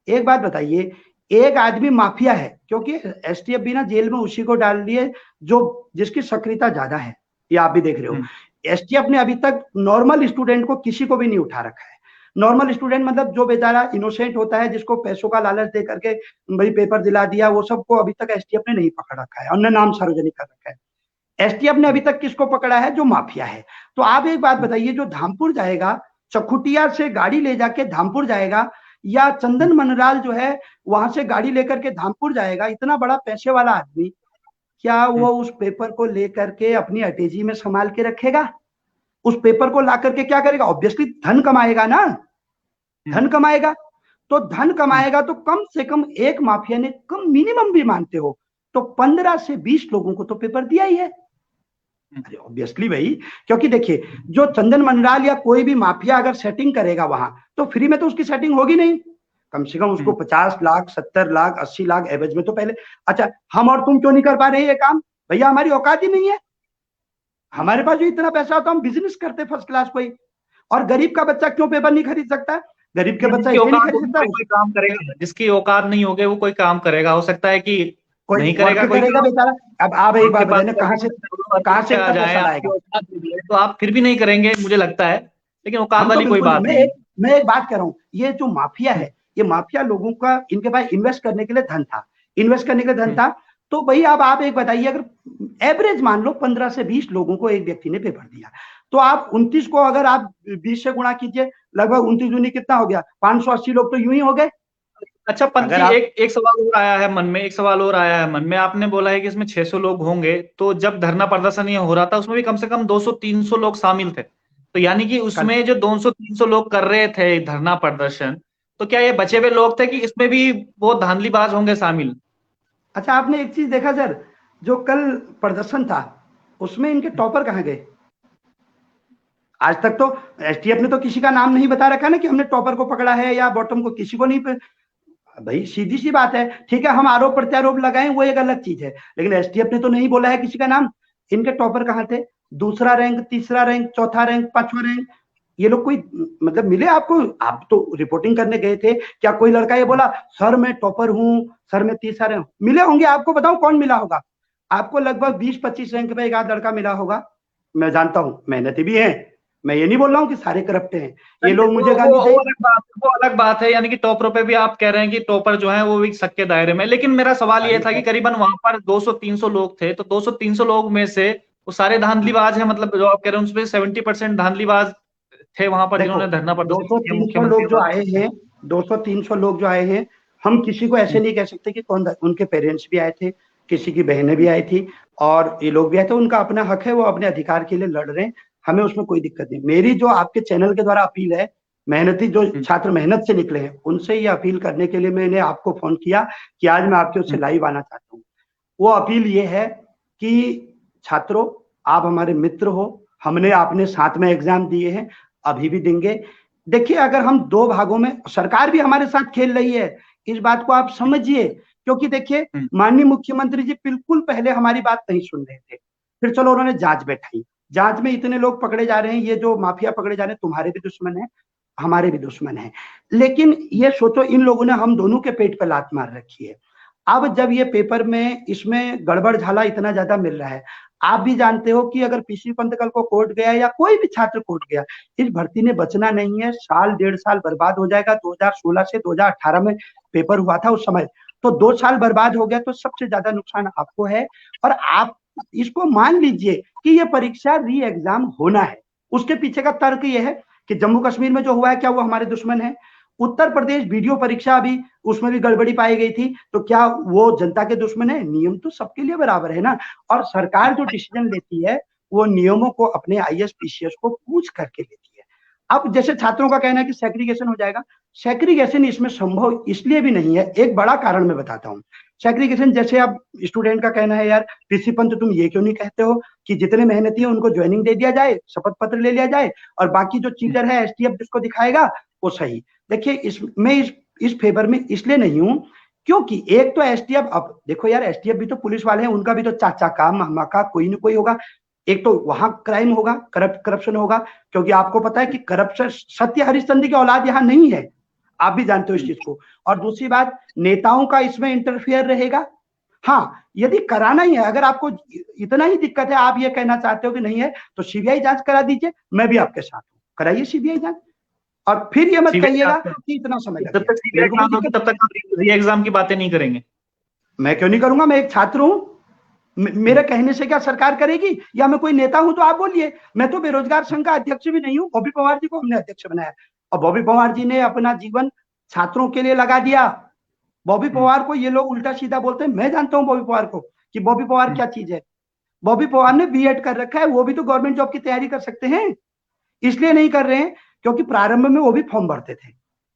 एक बात बताइए, एक आदमी माफिया है, क्योंकि एसटीएफ भी ना जेल में उसी को डाल दिए जो जिसकी सक्रियता ज्यादा है, ये आप भी देख रहे हो। एसटीएफ ने अभी तक नॉर्मल स्टूडेंट को किसी को भी नहीं उठा रखा है। नॉर्मल स्टूडेंट मतलब जो बेचारा इनोसेंट होता है, जिसको पैसों का लालच दे करके भाई पेपर दिला दिया, वो सबको अभी तक एसटीएफ ने नहीं पकड़ रखा है और न नाम सार्वजनिक कर रखा है। एसटीएफ ने अभी तक किसको पकड़ा है? जो माफिया है। तो आप एक बात बताइए, जो धामपुर जाएगा, चकुटिया से गाड़ी ले जाके धामपुर जाएगा, या चंदन मनराल जो है वहां से गाड़ी लेकर के धामपुर जाएगा, इतना बड़ा पैसे वाला आदमी, क्या वो उस पेपर को लेकर के अपनी अटैची में संभाल के रखेगा? उस पेपर को ला करके क्या करेगा? ऑब्वियसली धन कमाएगा ना, धन कमाएगा। तो धन कमाएगा तो कम से कम एक माफिया ने कम मिनिमम भी मानते हो तो 15 से 20 लोगों को तो पेपर दिया ही है। अरे ऑब्वियसली भाई, क्योंकि देखिए जो चंदन मंडराल या कोई भी माफिया अगर सेटिंग करेगा वहां तो फ्री में तो उसकी सेटिंग होगी नहीं, कम से कम उसको 50 लाख 70 लाख 80 लाख एवरेज में तो पहले। अच्छा, हम और तुम क्यों नहीं कर पा रहे ये काम? भैया हमारी औकात ही नहीं है। हमारे पास जो इतना पैसा होता हम बिजनेस करते फर्स्ट क्लास कोई। और गरीब का बच्चा क्यों पेपर नहीं खरीद सकता? गरीब के बच्चा इसलिए नहीं खरीद सकता, कोई काम करेगा, जिसकी औकात नहीं होगी वो कोई काम करेगा, हो सकता है कि कोई नहीं करेगा, कोई करेगा बेचारा। अब आप एक बात बताइए, कहाँ से आ जाए आएगा? तो आप फिर भी नहीं करेंगे मुझे लगता है, लेकिन औकात वाली कोई बात नहीं। मैं एक बात कर रहा हूँ, ये जो माफिया है, ये माफिया लोगों का, इनके पास इन्वेस्ट करने के लिए धन था, इन्वेस्ट करने के धन था। तो भाई अब आप एक बताइए, अगर एवरेज मान लो 15 से 20 लोगों को एक व्यक्ति ने पेपर दिया, तो आप 29 को अगर आप 20 से गुणा कीजिए, लगभग 29 दूनी कितना हो गया? 580 लोग तो यूं ही हो गए। अच्छा पंत जी, एक सवाल और आया है मन में, एक सवाल और आया है मन में। आपने बोला है कि इसमें 600 लोग होंगे, तो जब धरना प्रदर्शन ये हो रहा था उसमें भी कम से कम 200-300 लोग शामिल थे, तो यानी कि उसमें जो 200-300 लोग कर रहे थे धरना प्रदर्शन, तो क्या ये बचे हुए लोग थे कि इसमें भी वो धांधलीबाज होंगे शामिल? अच्छा, आपने एक चीज देखा सर, जो कल प्रदर्शन था उसमें इनके टॉपर कहाँ गए? आज तक तो एसटीएफ ने तो किसी का नाम नहीं बता रखा ना कि हमने टॉपर को पकड़ा है या बॉटम को, किसी को नहीं। भाई सीधी सी बात है, ठीक है हम आरोप प्रत्यारोप लगाएं वो एक अलग चीज है, लेकिन एसटीएफ ने तो नहीं बोला है किसी का नाम। इनके टॉपर कहाँ थे? दूसरा रैंक, तीसरा रैंक, चौथा रैंक, पांचवा रैंक, ये लोग कोई मतलब मिले आपको? आप तो रिपोर्टिंग करने गए थे, क्या कोई लड़का ये बोला सर मैं टॉपर हूँ, सर मैं तीसरा रैंक? मिले होंगे आपको, बताओ कौन मिला होगा आपको? लगभग 20-25 रैंक पे एक आध लड़का मिला होगा। मैं जानता हूँ मेहनती भी है, मैं ये नहीं बोल रहा हूँ कि सारे करप्ट हैं, ये लोग मुझे गाली दे। वो अलग बात है, यानी कि टॉपरों पे भी आप कह रहे हैं कि टॉपर जो है वो भी शक के दायरे में। लेकिन मेरा सवाल ये था कि करीबन वहां पर 200-300 लोग थे, तो 200-300 लोग में से वो सारे धांधलीबाज हैं, मतलब जो आप कह रहे हैं उसमें 70% धांधलीबाज थे वहां पर जिन्होंने धरना प्रदर्शन किया? 200-300 लोग जो आए हैं, 200-300 लोग जो आए हैं, हम किसी को ऐसे नहीं कह सकते कि कौन, उनके पेरेंट्स भी आए थे, किसी की बहनें भी आई थी और ये लोग भी आए थे, उनका अपना हक है, वो अपने अधिकार के लिए लड़ रहे हैं, हमें उसमें कोई दिक्कत नहीं। मेरी जो आपके चैनल के द्वारा अपील है, मेहनती जो छात्र मेहनत से निकले हैं उनसे ये अपील करने के लिए मैंने आपको फोन किया कि आज मैं आपके उससे लाइव आना चाहता हूँ। वो अपील ये है कि छात्रों आप हमारे मित्र हो, हमने आपने साथ में एग्जाम दिए हैं, अभी भी देंगे। देखिए अगर हम दो भागों में, सरकार भी हमारे साथ खेल रही है, इस बात को आप समझिए, क्योंकि देखिए माननीय मुख्यमंत्री जी बिल्कुल पहले हमारी बात नहीं सुन रहे थे, फिर चलो उन्होंने जांच बैठाई, जांच में इतने लोग पकड़े जा रहे हैं, ये जो माफिया पकड़े जा रहे हैं तुम्हारे भी दुश्मन है, हमारे भी दुश्मन है। लेकिन ये सोचो इन लोगों ने हम दोनों के पेट पे लात मार रखी है। अब जब ये पेपर में इसमें गड़बड़ झाला इतना ज्यादा मिल रहा है, आप भी जानते हो कि अगर पीसी पंत कल को कोर्ट गया या कोई भी छात्र कोर्ट गया, इस भर्ती ने बचना नहीं है, साल 1.5 साल बर्बाद हो जाएगा। 2016 से 2018 में पेपर हुआ था उस समय, तो 2 साल बर्बाद हो गया, तो सबसे ज्यादा नुकसान आपको है। और आप इसको मान लीजिए कि ये परीक्षा री एग्जाम होना है, उसके पीछे का तर्क ये है कि जम्मू कश्मीर में जो हुआ है क्या वो हमारे दुश्मन है? उत्तर प्रदेश वीडियो परीक्षा भी, उसमें भी गड़बड़ी पाई गई थी, तो क्या वो जनता के दुश्मन है? नियम तो सबके लिए बराबर है ना। और सरकार जो डिसीजन लेती है वो नियमों को अपने आईएएस पीसीएस को पूछ करके लेती है। अब जैसे छात्रों का कहना है कि सेग्रीगेशन हो जाएगा, सेग्रीगेशन इसमें संभव इसलिए भी नहीं है, एक बड़ा कारण मैं बताता हूँ। सेग्रीगेशन जैसे अब स्टूडेंट का कहना है यार पीसी पंत तुम ये क्यों नहीं कहते हो कि जितने मेहनती है उनको ज्वाइनिंग दे दिया जाए, शपथ पत्र ले लिया जाए, और बाकी जो चीटर है एसटीएफ जिसको दिखाएगा वो सही। देखिए मैं इस फेवर में इसलिए नहीं हूं क्योंकि एक तो एसटीएफ, अब देखो यार एसटीएफ भी तो पुलिस वाले हैं, उनका भी तो चाचा का मामा का कोई ना कोई होगा। एक तो वहां क्राइम होगा, करप्शन होगा, क्योंकि आपको पता है कि करप्शन, सत्य हरिश्चंद्र की औलाद यहाँ नहीं है, आप भी जानते हो इस चीज को। और दूसरी बात, नेताओं का इसमें इंटरफियर रहेगा। हाँ, यदि कराना ही है, अगर आपको इतना ही दिक्कत है, आप ये कहना चाहते हो कि नहीं है, तो सीबीआई जांच करा दीजिए, मैं भी आपके साथ हूँ, कराइए सीबीआई जांच। और फिर ये मत कहिएगा कि इतना समय लग गया। तब तक री एग्जाम की बातें नहीं करेंगे। मैं क्यों नहीं करूंगा, मैं एक छात्र हूं, मेरे कहने से क्या सरकार करेगी? या मैं कोई नेता हूं तो आप बोलिए। मैं तो बेरोजगार संघ का अध्यक्ष भी नहीं हूं, बॉबी पवार जी को हमने अध्यक्ष बनाया और बॉबी पवार जी ने अपना जीवन छात्रों के लिए लगा दिया, बॉबी पवार को ये लोग उल्टा सीधा बोलते हैं, मैं जानता हूं बॉबी पवार को कि बॉबी पवार क्या चीज है। बॉबी पवार ने बीएड कर रखा है, वो भी तो गवर्नमेंट जॉब की तैयारी कर सकते हैं, इसलिए नहीं कर रहे हैं क्योंकि प्रारंभ में वो भी फॉर्म भरते थे।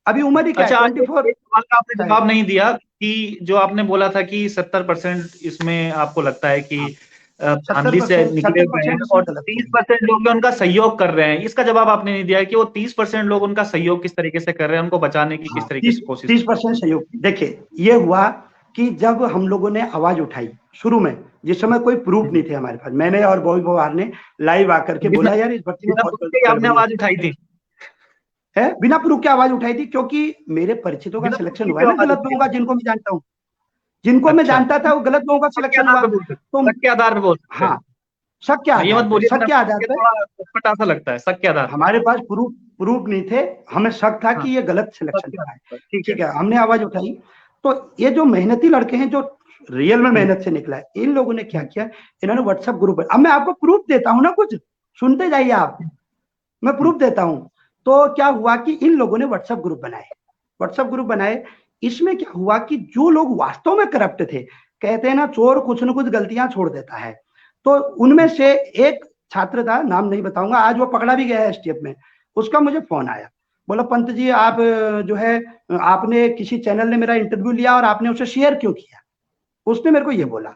अभी उम्र ही क्या अच्छा, है, 24 आपने जवाब नहीं दिया कि जो आपने बोला था कि 70% इसमें आपको लगता है कि धांधली से निकले हुए हैं 70% और इसमें गलत 30% लोग उनका सहयोग कर रहे हैं, इसका जवाब आपने नहीं दिया कि वो 30% लोग उनका सहयोग किस तरीके से कर रहे हैं, उनको बचाने की किस तरीके से कोशिश। 30% सहयोग। देखिए ये हुआ कि जब हम लोगों ने आवाज उठाई शुरू में, जिस समय कोई प्रूफ नहीं थे हमारे पास, मैंने और बॉबी पवार ने लाइव आकर के बोला यार इस भर्ती में आपने आवाज उठाई थी है, बिना प्रूफ के आवाज उठाई थी, क्योंकि मेरे परिचितों का सिलेक्शन हुआ है ना गलत लोगों का, जिनको मैं जानता हूँ, जिनको मैं जानता था वो गलत लोगों का सिलेक्शन हुआ। तो शक के आधार पे बोल सकते हैं। हाँ, शक के ये मत आधार पे, बोलिए, शक के आधार पे। थोड़ा सा लगता है शक के आधार पे। हमारे पास प्रूफ नहीं थे, हमें शक था कि ये गलत सिलेक्शन हुआ है। ठीक है, हमने आवाज उठाई। तो ये जो मेहनती लड़के हैं, जो रियल में मेहनत से निकला है, इन लोगों ने क्या किया, इन्होंने व्हाट्सएप ग्रुप, अब मैं आपको प्रूफ देता हूँ ना, कुछ सुनते जाइए आप, मैं प्रूफ देता हूँ। तो क्या हुआ कि इन लोगों ने व्हाट्सएप ग्रुप बनाए। इसमें क्या हुआ कि जो लोग वास्तव में करप्ट थे, कहते हैं ना चोर कुछ न कुछ गलतियां छोड़ देता है, तो उनमें से एक छात्र था, नाम नहीं बताऊंगा, आज वो पकड़ा भी गया है एसटीएफ में। उसका मुझे फोन आया, बोला पंत जी आप जो है, आपने किसी चैनल ने मेरा इंटरव्यू लिया और आपने उसे शेयर क्यों किया। उसने मेरे को ये बोला।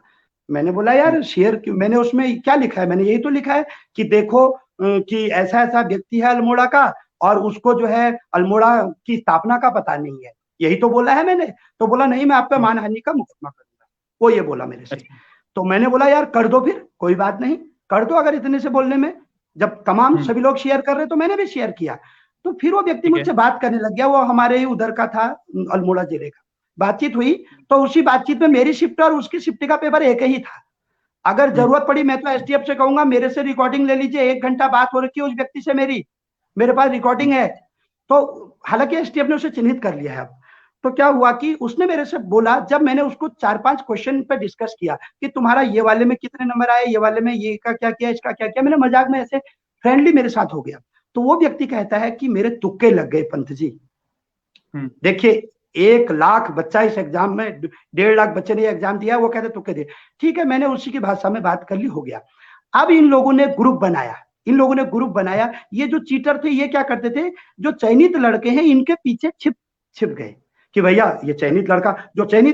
मैंने बोला यार शेयर क्यों, मैंने उसमें क्या लिखा है, मैंने यही तो लिखा है कि देखो कि ऐसा ऐसा व्यक्ति है अल्मोड़ा का, और उसको जो है अल्मोड़ा की स्थापना का पता नहीं है, यही तो बोला है मैंने। तो बोला नहीं, मैं आप पे मानहानि का मुकदमा करूंगा, वो ये बोला मेरे से। तो मैंने बोला यार कर दो, फिर कोई बात नहीं, कर दो, अगर इतने से बोलने में, जब तमाम सभी लोग शेयर कर रहे तो मैंने भी शेयर किया। तो फिर वो व्यक्ति मुझसे बात करने लग गया, वो हमारे ही उधर का था, अल्मोड़ा जिले का। बातचीत हुई, तो उसी बातचीत में मेरी शिफ्ट और उसकी शिफ्ट का पेपर एक ही था। अगर जरूरत पड़ी मैं तो एसटीएफ से कहूंगा मेरे से रिकॉर्डिंग ले लीजिए, 1 घंटा बात हो रखी है उस व्यक्ति से मेरी, मेरे पास रिकॉर्डिंग है। तो हालांकि एसटीएफ ने उसे चिन्हित कर लिया है अब। तो क्या हुआ कि उसने मेरे से बोला, जब मैंने उसको 4-5 क्वेश्चन पे डिस्कस किया कि तुम्हारा ये वाले में कितने नंबर आए, ये वाले में ये का क्या किया, इसका क्या किया, मैंने मजाक में ऐसे फ्रेंडली मेरे साथ हो गया। तो वो व्यक्ति कहता है कि मेरे तुक्के लग गए पंत जी। देखिए 1 लाख बच्चा इस एग्जाम में, 1.5 लाख बच्चे ने एग्जाम दिया, वो कहते तुक्के दिए। ठीक है, मैंने उसी की भाषा में बात कर ली, हो गया। अब इन लोगों ने ग्रुप बनाया, ये जो चीटर थे ये क्या करते थे, जो चयनित लड़के हैं इनके पीछे छिप गए कि भैया ये चयनित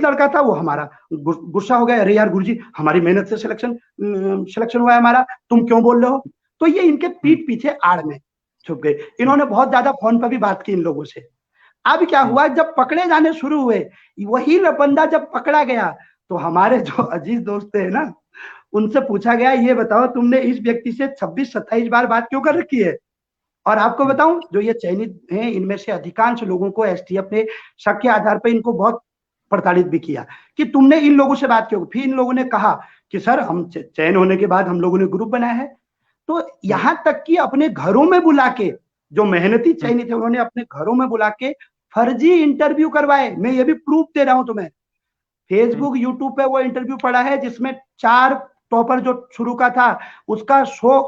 लड़का था वो हमारा गुस्सा हो गया, अरे यार गुरुजी हमारी मेहनत से सिलेक्शन हुआ है हमारा, तुम क्यों बोल रहे हो। तो ये इनके पीठ पीछे आड़ में छुप गए। इन्होंने बहुत ज्यादा फोन पर भी बात की इन लोगों से। अब क्या हुआ, जब पकड़े जाने शुरू हुए, वही बंदा जब पकड़ा गया, तो हमारे जो अजीज दोस्त है ना, उनसे पूछा गया ये बताओ तुमने इस व्यक्ति से 26-27 बार बात क्यों कर रखी है। और आपको बताऊं, जो ये चयनित हैं इनमें से अधिकांश लोगों को एसटीएफ ने शक के आधार पर इनको बहुत प्रताड़ित भी किया कि तुमने इन लोगों से बात क्यों। फिर इन लोगों ने कहा कि सर हम चयन होने के बाद हम लोगों ने ग्रुप बनाया है। तो यहां तक कि अपने घरों में बुला के, जो मेहनती चयनित है उन्होंने अपने घरों में बुला के फर्जी इंटरव्यू करवाए। मैं ये भी प्रूफ दे रहा हूं तुम्हें, फेसबुक यूट्यूब पे वो इंटरव्यू पड़ा है जिसमें 4 टॉपर जो शुरू का था उसका 100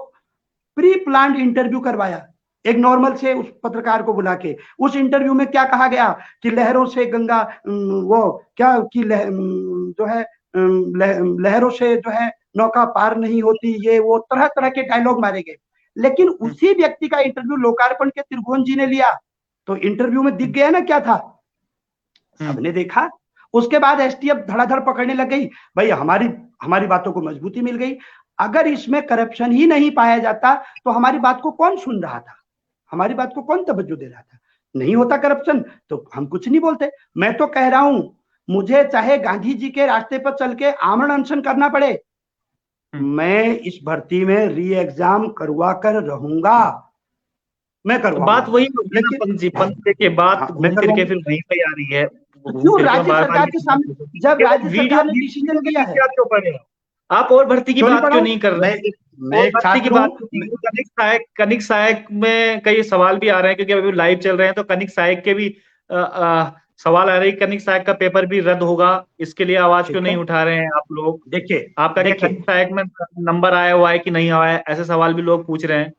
प्री प्लान्ड इंटरव्यू करवाया, एक नॉर्मल से उस पत्रकार को बुला के। उस इंटरव्यू में क्या कहा गया कि लहरों से गंगा, वो क्या कि जो है लहरों से जो है नौका पार नहीं होती, ये वो तरह तरह के डायलॉग मारे गए। लेकिन उसी व्यक्ति का इंटरव्यू लोकार्पण के त्रिभुवन जी ने लिया, तो इंटरव्यू में दिख गया ना क्या था, सबने देखा। उसके बाद एसटीएफ धड़ाधड़ पकड़ने लग गई, भाई हमारी बातों को मजबूती मिल गई। अगर इसमें करप्शन ही नहीं पाया जाता तो हमारी बात को कौन सुन रहा था, हमारी बात को कौन तवज्जो दे रहा था। नहीं होता करप्शन तो हम कुछ नहीं बोलते। मैं तो कह रहा हूं, मुझे चाहे गांधी जी के रास्ते पर चल के आमरण अनशन करना पड़े, मैं इस भर्ती में री एग्जाम करवा कर रहूंगा, मैं करूंगा। बात वही होगी ना पंत जी, पंत के बात घूम फिर के फिर वहीं पे आ रही है। क्यों राज्य सरकार के सामने, जब राज्य सरकार ने डिसीजन लिया है, क्यों पढ़े आप और भर्ती की बात क्यों नहीं कर रहे? मैं भर्ती की बात, कनिक सहायक में कई सवाल भी आ रहे हैं क्योंकि अभी लाइव चल रहे हैं, तो कनिक सहायक के भी सवाल आ रहे हैं, कनिक सहायक का पेपर भी रद्द होगा, इसके लिए आवाज क्यों नहीं उठा रहे हैं आप लोग? देखिए आपका क्या कनिक सहायक में नंबर आया हुआ है कि नहीं आया है, ऐसे सवाल भी लोग पूछ रहे हैं।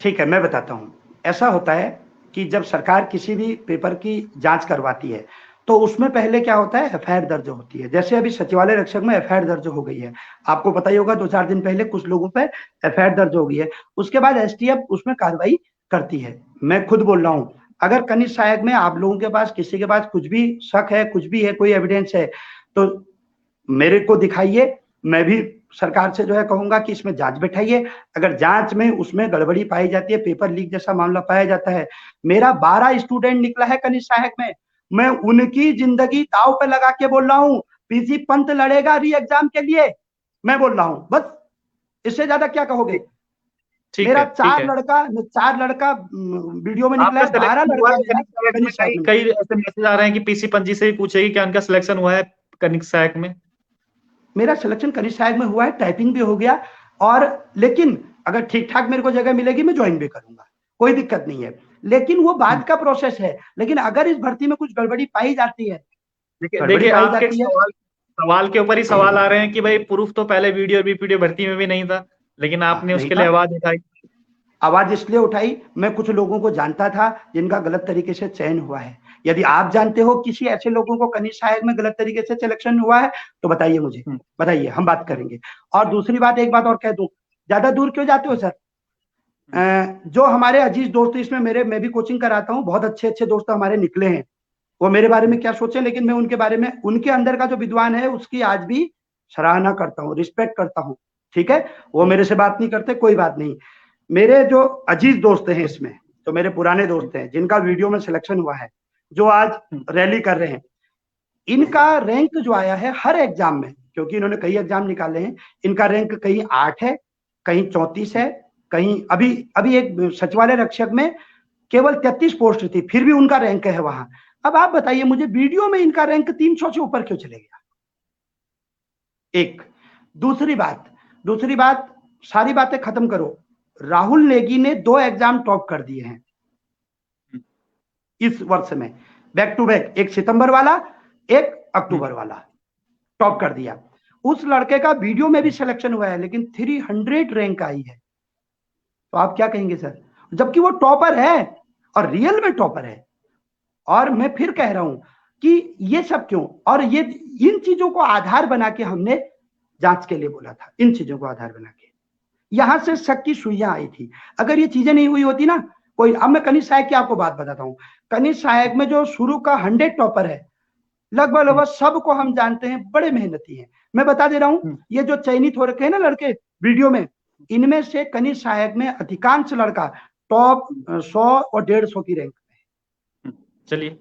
ठीक है, मैं बताता हूं। ऐसा होता है कि जब सरकार किसी भी पेपर की जांच करवाती है तो उसमें पहले क्या होता है, एफआईआर दर्ज होती है। जैसे अभी सचिवालय रक्षक में एफआईआर दर्ज हो गई है, आपको पता ही होगा 2-4 दिन पहले कुछ लोगों पे एफआईआर दर्ज हो गई है। उसके बाद एसटीएफ उसमें कार्रवाई करती है। मैं खुद बोल रहा हूँ, अगर कनिष्ठ सहायक में आप लोगों के पास किसी के पास कुछ भी शक है, कुछ भी है, कोई एविडेंस है, तो मेरे को दिखाइए। मैं भी सरकार से जो है कहूंगा कि इसमें जांच बैठाइए। अगर जांच में उसमें गड़बड़ी पाई जाती है, पेपर लीक जैसा मामला पाया जाता है, मेरा 12 स्टूडेंट निकला है कनिष्ठ सहायक में, मैं उनकी जिंदगी दांव पे लगा के बोल रहा हूँ, पीसी पंत लड़ेगा री एग्जाम के लिए, मैं बोल रहा हूँ। बस इससे ज्यादा क्या कहोगे। मेरा चार लड़का वीडियो में निकला है, 12 लड़का। कई ऐसे मैसेज आ रहे हैं कि पीसी पंजी से भी पूछेगी क्या उनका सिलेक्शन हुआ है कनिष्ठ सहायक में। मेरा सिलेक्शन कनिष्ठ सहायक में हुआ है, टाइपिंग भी हो गया, और लेकिन अगर ठीक ठाक मेरे को जगह मिलेगी मैं ज्वाइन भी करूंगा, कोई दिक्कत नहीं है। लेकिन वो बाद का प्रोसेस है। लेकिन अगर इस भर्ती में कुछ गड़बड़ी पाई जाती है, देखिए आपके सवाल के ऊपर ही सवाल आ रहे हैं कि भाई प्रूफ तो पहले वीडियो भर्ती में भी नहीं था, लेकिन आपने उसके लिए आवाज उठाई। आवाज इसलिए उठाई, मैं कुछ लोगों को जानता था जिनका गलत तरीके से चयन हुआ है। यदि आप जानते हो किसी ऐसे लोगों को कनिष्ठ सहायक में गलत तरीके से सिलेक्शन हुआ है तो बताइए, मुझे बताइए, हम बात करेंगे। और दूसरी बात, एक बात और कह दूं, ज्यादा दूर क्यों जाते हो सर। जो हमारे अजीज दोस्त, इसमें मैं भी कोचिंग कराता हूँ, बहुत अच्छे अच्छे दोस्त हमारे निकले हैं, वो मेरे बारे में क्या सोचे, लेकिन मैं उनके बारे में, उनके अंदर का जो विद्वान है उसकी आज भी सराहना करता हूँ, रिस्पेक्ट करता हूँ, ठीक है। वो मेरे से बात नहीं करते, कोई बात नहीं। मेरे जो अजीज दोस्त हैं इसमें, जो मेरे पुराने दोस्त हैं जिनका वीडियो में सिलेक्शन हुआ है, जो आज रैली कर रहे हैं, इनका रैंक जो आया है हर एग्जाम में, क्योंकि इन्होंने कई एग्जाम निकाले हैं, इनका रैंक कहीं 8 है, कहीं 34 है, कहीं अभी एक सचिवालय रक्षक में केवल 33 पोस्ट थी, फिर भी उनका रैंक है वहां। अब आप बताइए मुझे, वीडियो में इनका रैंक 300 से ऊपर क्यों चले गया। एक दूसरी बात, सारी बातें खत्म करो, राहुल नेगी ने 2 एग्जाम टॉप कर दिए हैं इस वर्ष में, बैक टू बैक, एक सितंबर वाला, एक अक्टूबर वाला, टॉप कर दिया। उस लड़के का वीडियो में भी सिलेक्शन हुआ है, लेकिन 300 रैंक आई है। तो आप क्या कहेंगे सर, जबकि वो टॉपर है और रियल में टॉपर है। और मैं फिर कह रहा हूं कि ये सब क्यों, और ये इन चीजों को आधार बना के हमने जांच के लिए बोला था, इन चीजों को आधार बना के यहां से शक की सुइयां आई थी। अगर ये चीजें नहीं हुई होती ना कोई, अब मैं कनिष्ठ सहायक की आपको बात बताता हूं, कनिष्ठ सहायक में जो शुरू का 100 टॉपर है, लगभग सबको हम जानते हैं, बड़े मेहनती हैं। मैं बता दे रहा हूं, ये जो चयनित हो रखे हैं ना लड़के वीडियो में, इनमें से कनिष्ठ सहायक में अधिकांश लड़का टॉप 100 और 150 की रैंक में। चलिए,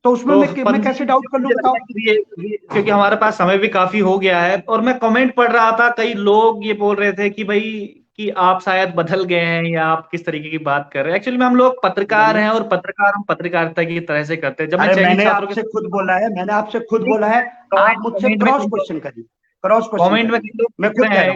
तो उसमें मैं कैसे डाउट कर लूं, बताओ। क्योंकि हमारे पास समय भी काफी हो गया है, और मैं कमेंट पढ़ रहा था, कई लोग ये बोल रहे थे कि भाई कि आप शायद बदल गए हैं या आप किस तरीके की बात कर रहे हैं। एक्चुअली में हम लोग पत्रकार हैं, और हम पत्रकारिता की तरह से करते हैं। जब मैंने आपसे खुद बोला है, आप मुझसे क्रॉस क्वेश्चन करिए,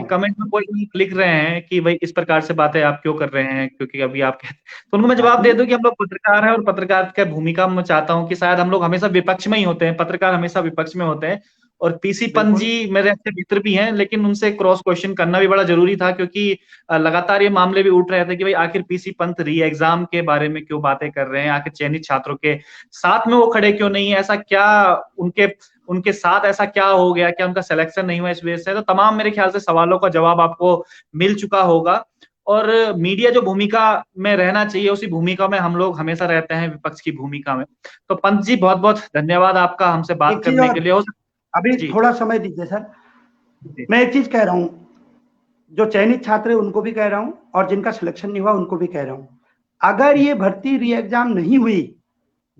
कमेंट में कोई लिख रहे हैं कि भाई इस प्रकार से बातें आप क्यों कर रहे हैं, क्योंकि अभी आप कहते, तो उनको मैं जवाब दे दूं कि हम लोग पत्रकार हैं, और पत्रकार की भूमिका में चाहता हूं कि शायद हम लोग हमेशा विपक्ष में ही होते हैं, पत्रकार हमेशा विपक्ष में होते हैं। और पीसी पंत जी मेरे अच्छे मित्र भी हैं, लेकिन उनसे क्रॉस क्वेश्चन करना भी बड़ा जरूरी था, क्योंकि लगातार ये मामले भी उठ रहे थे कि भाई आखिर पीसी पंत री एग्जाम के बारे में क्यों बातें कर रहे हैं, आखिर चयनित छात्रों के साथ में वो खड़े क्यों नहीं है, ऐसा क्या उनके साथ ऐसा क्या हो गया, क्या उनका सिलेक्शन नहीं हुआ इस वजह से। तो तमाम मेरे ख्याल से सवालों का जवाब आपको मिल चुका होगा, और मीडिया जो भूमिका में रहना चाहिए उसी भूमिका में हम लोग हमेशा रहते हैं, विपक्ष की भूमिका में। तो पंत जी बहुत बहुत धन्यवाद आपका हमसे बात करने के लिए। अभी थोड़ा समय दीजिए सर, मैं एक चीज कह रहा हूं, जो चयनित छात्र है उनको भी कह रहा हूं, और जिनका सिलेक्शन नहीं हुआ उनको भी कह रहा हूं, अगर ये भर्ती री एग्जाम नहीं हुई,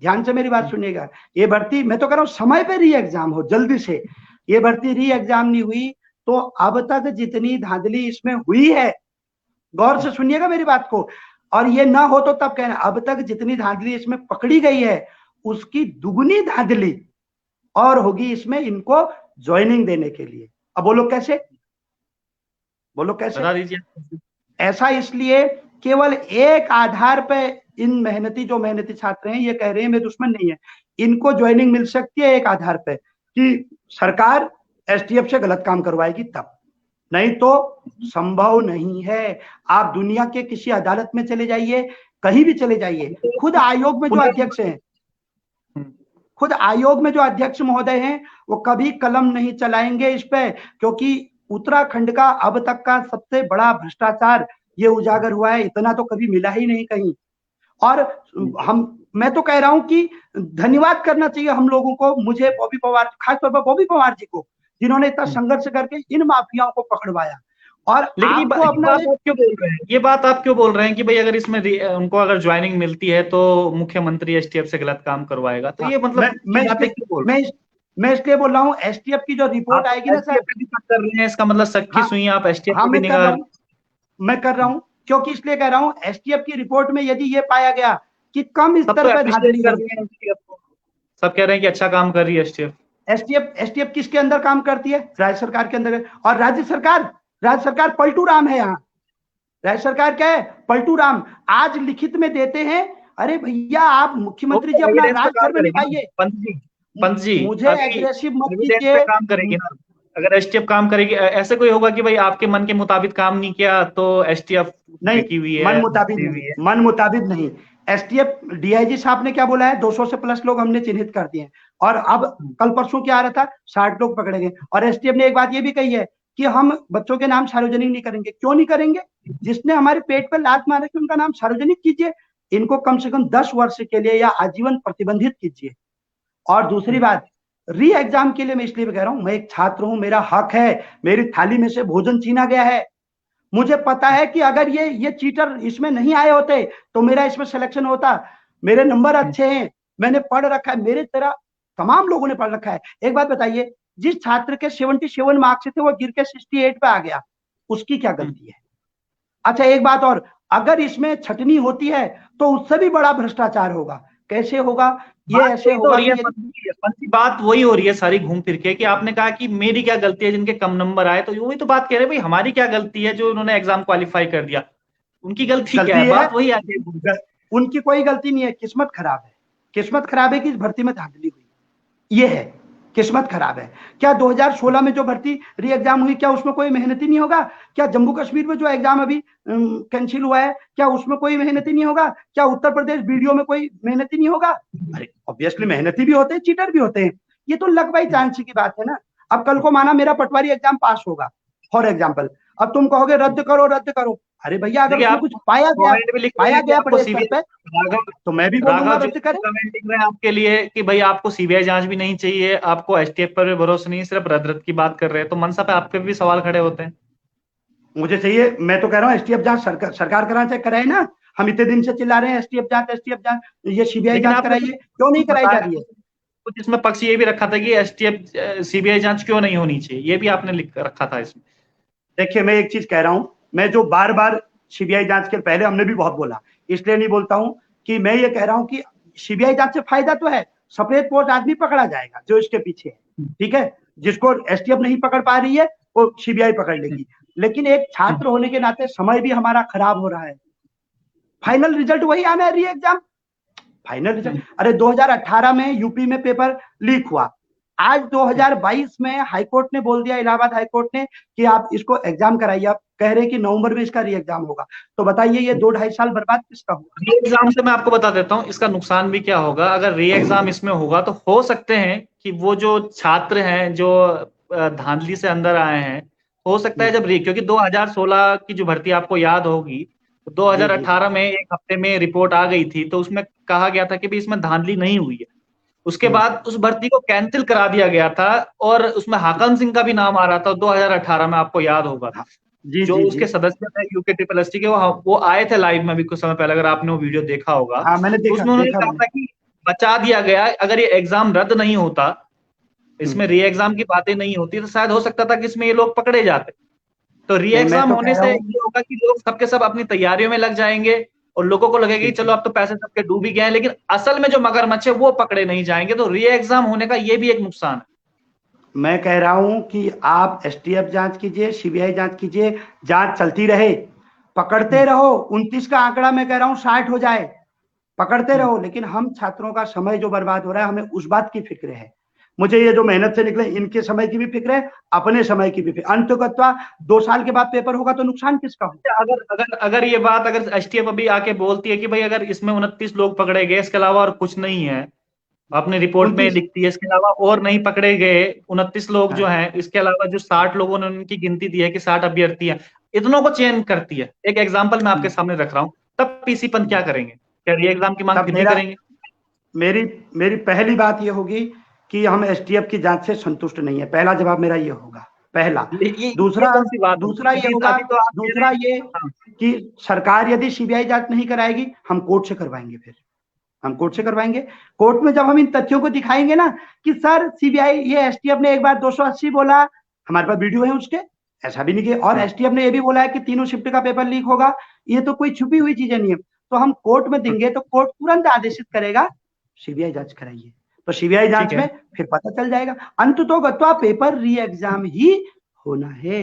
ध्यान से मेरी बात सुनिएगा, ये भर्ती, मैं तो कह रहा हूं समय पे री एग्जाम हो, जल्दी से, ये भर्ती री एग्जाम नहीं हुई तो अब तक जितनी धांधली इसमें हुई है, गौर से सुनिएगा मेरी बात को, और ये ना हो तो तब कहना, अब तक जितनी धांधली इसमें पकड़ी गई है उसकी दुगनी धांधली और होगी इसमें इनको ज्वाइनिंग देने के लिए। अब बोलो कैसे, बता दीजिए। ऐसा इसलिए, केवल एक आधार पे इन मेहनती छात्र हैं, ये कह रहे हैं मैं दुश्मन नहीं है, इनको ज्वाइनिंग मिल सकती है एक आधार पे कि सरकार एसटीएफ से गलत काम करवाएगी, तब, नहीं तो संभव नहीं है। आप दुनिया के किसी अदालत में चले जाइए, कहीं भी चले जाइए, खुद आयोग में जो अध्यक्ष हैं, खुद आयोग में जो अध्यक्ष महोदय हैं वो कभी कलम नहीं चलाएंगे इस पे, क्योंकि उत्तराखंड का अब तक का सबसे बड़ा भ्रष्टाचार ये उजागर हुआ है, इतना तो कभी मिला ही नहीं कहीं। और मैं तो कह रहा हूं कि धन्यवाद करना चाहिए हम लोगों को, मुझे बॉबी पवार, खासतौर पर बॉबी पवार जी को, जिन्होंने इतना संघर्ष करके इन माफियाओं को पकड़वाया। और लेकिन आपको अपना आप क्यों बोल रहे हैं, ये बात आप क्यों बोल रहे हैं कि भाई अगर इसमें उनको अगर ज्वाइनिंग मिलती है तो मुख्यमंत्री एसटीएफ से गलत काम करवाएगा, तो ये मतलब मैं इसलिए बोल रहा हूँ एसटीएफ की जो रिपोर्ट आएगी ना सर, कर रहे हैं इसका मतलब शक की सुई आप एसटीएफ हाँ, की निगाह। मैं कर रहा हूँ क्योंकि इसलिए कह रहा हूँ एसटीएफ की रिपोर्ट में यदि ये पाया गया कि कम स्तर पर धांधली कर रही है, सब कह रहे हैं कि अच्छा काम कर रही है एसटीएफ। एसटीएफ किसके अंदर काम करती है? राज्य सरकार के अंदर। और राज्य सरकार पलटू राम है यहाँ। राज्य सरकार क्या है? पलटू राम। आज लिखित में देते हैं, अरे भैया आप मुख्यमंत्री जी अपना राजभर में निभाइए, पंत जी मुझे एग्रेसिव मत कीजिए। काम करेगी ना, अगर एसटीएफ काम करेगी, ऐसे कोई होगा कि भाई आपके मन के मुताबिक काम नहीं किया तो एसटीएफ नहीं हुई है, मन मुताबिक नहीं। एसटीएफ डीआईजी साहब ने क्या बोला है, 200 से प्लस लोग हमने चिन्हित कर दिए, और अब कल परसों क्या आ रहा था, 60 लोग पकड़े गए। और एसटीएफ ने एक बात ये भी कही है कि हम बच्चों के नाम सार्वजनिक नहीं करेंगे। क्यों नहीं करेंगे? जिसने हमारे पेट पर लात मारा कि उनका नाम सार्वजनिक कीजिए, इनको कम से कम 10 वर्ष के लिए या आजीवन प्रतिबंधित कीजिए। और दूसरी बात, री एग्जाम के लिए मैं इसलिए कह रहा हूं, मैं एक छात्र हूं, मेरा हक है, मेरी थाली में से भोजन छीना गया है। मुझे पता है कि अगर ये चीटर इसमें नहीं आए होते तो मेरा इसमें सिलेक्शन होता। मेरे नंबर अच्छे हैं, मैंने पढ़ रखा है, मेरे तरह तमाम लोगों ने पढ़ रखा है। एक बात बताइए, जिस छात्र के 77 मार्क्स थे वो गिर के 68 पे आ गया, उसकी क्या गलती है? अच्छा एक बात और, अगर इसमें छटनी होती है तो उससे भी बड़ा भ्रष्टाचार होगा। कैसे होगा? ये ऐसे होगा कि बात वही हो रही है सारी घूम फिर के, कि आपने कहा कि मेरी क्या गलती है जिनके कम नंबर आए, तो वही तो बात कह रहे हैं भाई, हमारी क्या गलती है जो उन्होंने एग्जाम क्वालिफाई कर दिया, उनकी गलती क्या है? बात वही आती है, उनकी कोई गलती नहीं है, किस्मत खराब है। किस्मत खराब है कि इस भर्ती में धांधली हुई, ये है, किस्मत खराब है। क्या 2016 में जो भर्ती री एग्जाम हुई, क्या उसमें कोई मेहनती नहीं होगा? क्या जम्मू कश्मीर में जो एग्जाम अभी कैंसिल हुआ है, क्या उसमें कोई मेहनती नहीं होगा? क्या उत्तर प्रदेश बीडीओ में कोई मेहनती नहीं होगा? अरे ऑब्वियसली मेहनती भी होते हैं, चीटर भी होते हैं। ये तो लक बाई चांस की बात है ना। अब कल को माना मेरा पटवारी एग्जाम पास होगा फॉर एग्जाम्पल, अब तुम कहोगे रद्द करो। अरे भैया अगर उसमें कुछ पाया गया तो मैं भी बोलूंगा रद्द करें। आपके लिए कि भाई आपको सीबीआई जांच भी नहीं चाहिए, आपको एसटीएफ पर भी भरोसा नहीं, सिर्फ रद्द की बात कर रहे हैं, तो मनसा पे आपके भी सवाल खड़े होते हैं। मुझे चाहिए, मैं तो कह रहा हूँ एसटीएफ जांच सरकार कराना चाहिए, कराए ना। हम इतने दिन से चिल्ला रहे हैं एसटीएफ जांच, ये सीबीआई जांच कराइए, क्यों नहीं कराई जा रही है? कुछ इसमें पक्ष ये भी रखा था कि एसटीएफ सीबीआई जांच क्यों नहीं होनी चाहिए, ये भी आपने लिख रखा था इसमें। देखिए मैं एक चीज कह रहा हूं, मैं जो बार बार सीबीआई जांच के पहले हमने भी बहुत बोला, इसलिए नहीं बोलता हूं कि मैं ये कह रहा हूं कि सीबीआई जांच से फायदा तो है, सफेद पोस्ट आदमी पकड़ा जाएगा जो इसके पीछे है, ठीक है। जिसको एसटीएफ नहीं पकड़ पा रही है वो सीबीआई पकड़ लेगी। लेकिन एक छात्र होने के नाते समय भी हमारा खराब हो रहा है। फाइनल रिजल्ट वही आना है, री एग्जाम फाइनल रिजल्ट। अरे 2018 में यूपी में पेपर लीक हुआ, आज 2022 में हाईकोर्ट ने बोल दिया, इलाहाबाद हाईकोर्ट ने, कि आप इसको एग्जाम कराइए। आप कह रहे हैं कि नवंबर में इसका री एग्जाम होगा, तो बताइए ये 2-2.5 साल बर्बाद किसका होगा? री एग्जाम से मैं आपको बता देता हूँ इसका नुकसान भी क्या होगा। अगर री एग्जाम इसमें होगा तो हो सकते हैं कि वो जो छात्र हैं जो धांधली से अंदर आए हैं, हो सकता है जब क्योंकि 2016 की जो भर्ती आपको याद होगी, 2018 में एक हफ्ते में रिपोर्ट आ गई थी, तो उसमें कहा गया था कि भी इसमें धांधली नहीं हुई है। उसके बाद उस भर्ती को कैंसिल करा दिया गया था और उसमें हाकम सिंह का भी नाम आ रहा था 2018 में, आपको याद होगा। जो उसके सदस्य थे यूके ट्रिपल के, वो आए थे लाइव में भी कुछ समय पहले, अगर आपने वो वीडियो देखा होगा। उसमें उन्होंने कहा था कि बचा दिया गया, अगर ये एग्जाम रद्द नहीं होता, इसमें री एग्जाम की बातें नहीं होती, तो शायद हो सकता था कि इसमें ये लोग पकड़े जाते। तो री एग्जाम होने से ये होगा कि लोग सबके सब अपनी तैयारियों में लग जाएंगे और लोगों को लगेगा कि चलो अब तो पैसे सबके डूब ही गए हैं, लेकिन असल में जो मगरमच्छ है वो पकड़े नहीं जाएंगे। तो री एग्जाम होने का ये भी एक नुकसान है। मैं कह रहा हूं कि आप एसटीएफ जांच कीजिए, सीबीआई जांच कीजिए, जांच चलती रहे, पकड़ते रहो। 29 का आंकड़ा मैं कह रहा हूं 60 हो जाए, पकड़ते रहो। लेकिन हम छात्रों का समय जो बर्बाद हो रहा है, हमें उस बात की फिक्र है। मुझे ये जो मेहनत से निकले इनके समय की भी फिक्र है, अपने समय की भी फिक्र। अंततः 2 साल के बाद पेपर होगा तो नुकसान किसका होगा? अगर ये बात अगर एसटीएफ अभी आके बोलती है कि भाई अगर इसमें 29 लोग पकड़े गए, इसके अलावा और कुछ नहीं है, आपने रिपोर्ट में लिखती है। इसके अलावा और नहीं पकड़े गए 29 लोग जो हैं, इसके अलावा जो 60 लोगों ने उनकी गिनती दी है कि 60 अभ्यर्थी हैं, इतनों को चयन करती है। एक एग्जाम्पल मैं आपके सामने रख रहा हूँ, तब पीसी पंत क्या करेंगे? क्या री एग्जाम की मांग फिर भी करेंगे? मेरी पहली बात ये होगी कि हम एसटीएफ की जांच से संतुष्ट नहीं है। पहला जवाब मेरा ये होगा, पहला। दूसरा ये कि सरकार यदि सीबीआई जांच नहीं कराएगी, हम कोर्ट से करवाएंगे। फिर हम कोर्ट से करवाएंगे। कोर्ट में जब हम इन तथ्यों को दिखाएंगे ना कि सर सीबीआई, ये एसटीएफ ने एक बार 280 बोला, हमारे पास वीडियो है उसके, ऐसा भी नहीं किया, और एसटीएफ ने ये भी बोला है कि तीनों शिफ्ट का पेपर लीक होगा, ये तो कोई छुपी हुई चीजें नहीं है। तो हम कोर्ट में देंगे तो कोर्ट तुरंत आदेशित करेगा सीबीआई जांच कराइए। तो सीबीआई जांच में फिर पता चल जाएगा। अंततोगत्वा पेपर री एग्जाम ही होना है,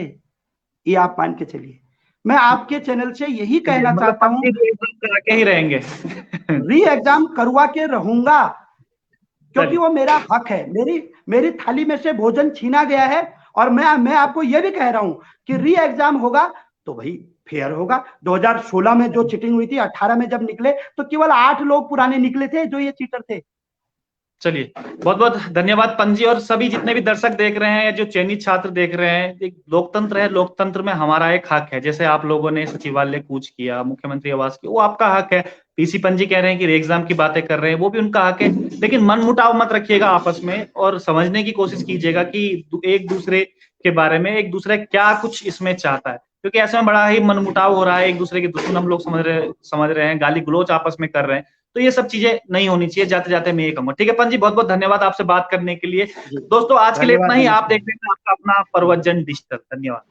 ये आप मान के चलिए। मैं आपके चैनल से यही कहना चाहता हूँ, के ही रहेंगे री एग्जाम करवा के रहूंगा, क्योंकि वो मेरा हक है। मेरी थाली में से भोजन छीना गया है, और मैं आपको ये भी कह रहा हूं कि री एग्जाम होगा तो भाई फेयर होगा। 2016 में जो चीटिंग हुई थी, 18 में जब निकले तो केवल 8 लोग पुराने निकले थे जो ये चीटर थे। चलिए, बहुत बहुत धन्यवाद पंत जी। और सभी जितने भी दर्शक देख रहे हैं या जो चयनित छात्र देख रहे हैं, एक लोकतंत्र है, लोकतंत्र में हमारा एक हक है। जैसे आप लोगों ने सचिवालय कूच किया, मुख्यमंत्री आवास की, वो आपका हक है। पीसी पंत जी कह रहे हैं कि एग्जाम की बातें कर रहे हैं, वो भी उनका हक है। लेकिन मन मुटाव मत रखिएगा आपस में, और समझने की कोशिश कीजिएगा कि एक दूसरे के बारे में, एक दूसरे क्या कुछ इसमें चाहता है, क्योंकि ऐसे में बड़ा ही मन मुटाव हो रहा है। एक दूसरे के दुश्मन हम लोग समझ रहे हैं, गाली गलौज आपस में कर रहे हैं। तो ये सब चीजें नहीं होनी चाहिए। जाते जाते मैं ये कहूंगा। ठीक है पंत जी, बहुत बहुत धन्यवाद आपसे बात करने के लिए। दोस्तों आज के लिए इतना ही। आप देख रहे हैं आपका अपना प्रवचन डिजिटल। धन्यवाद।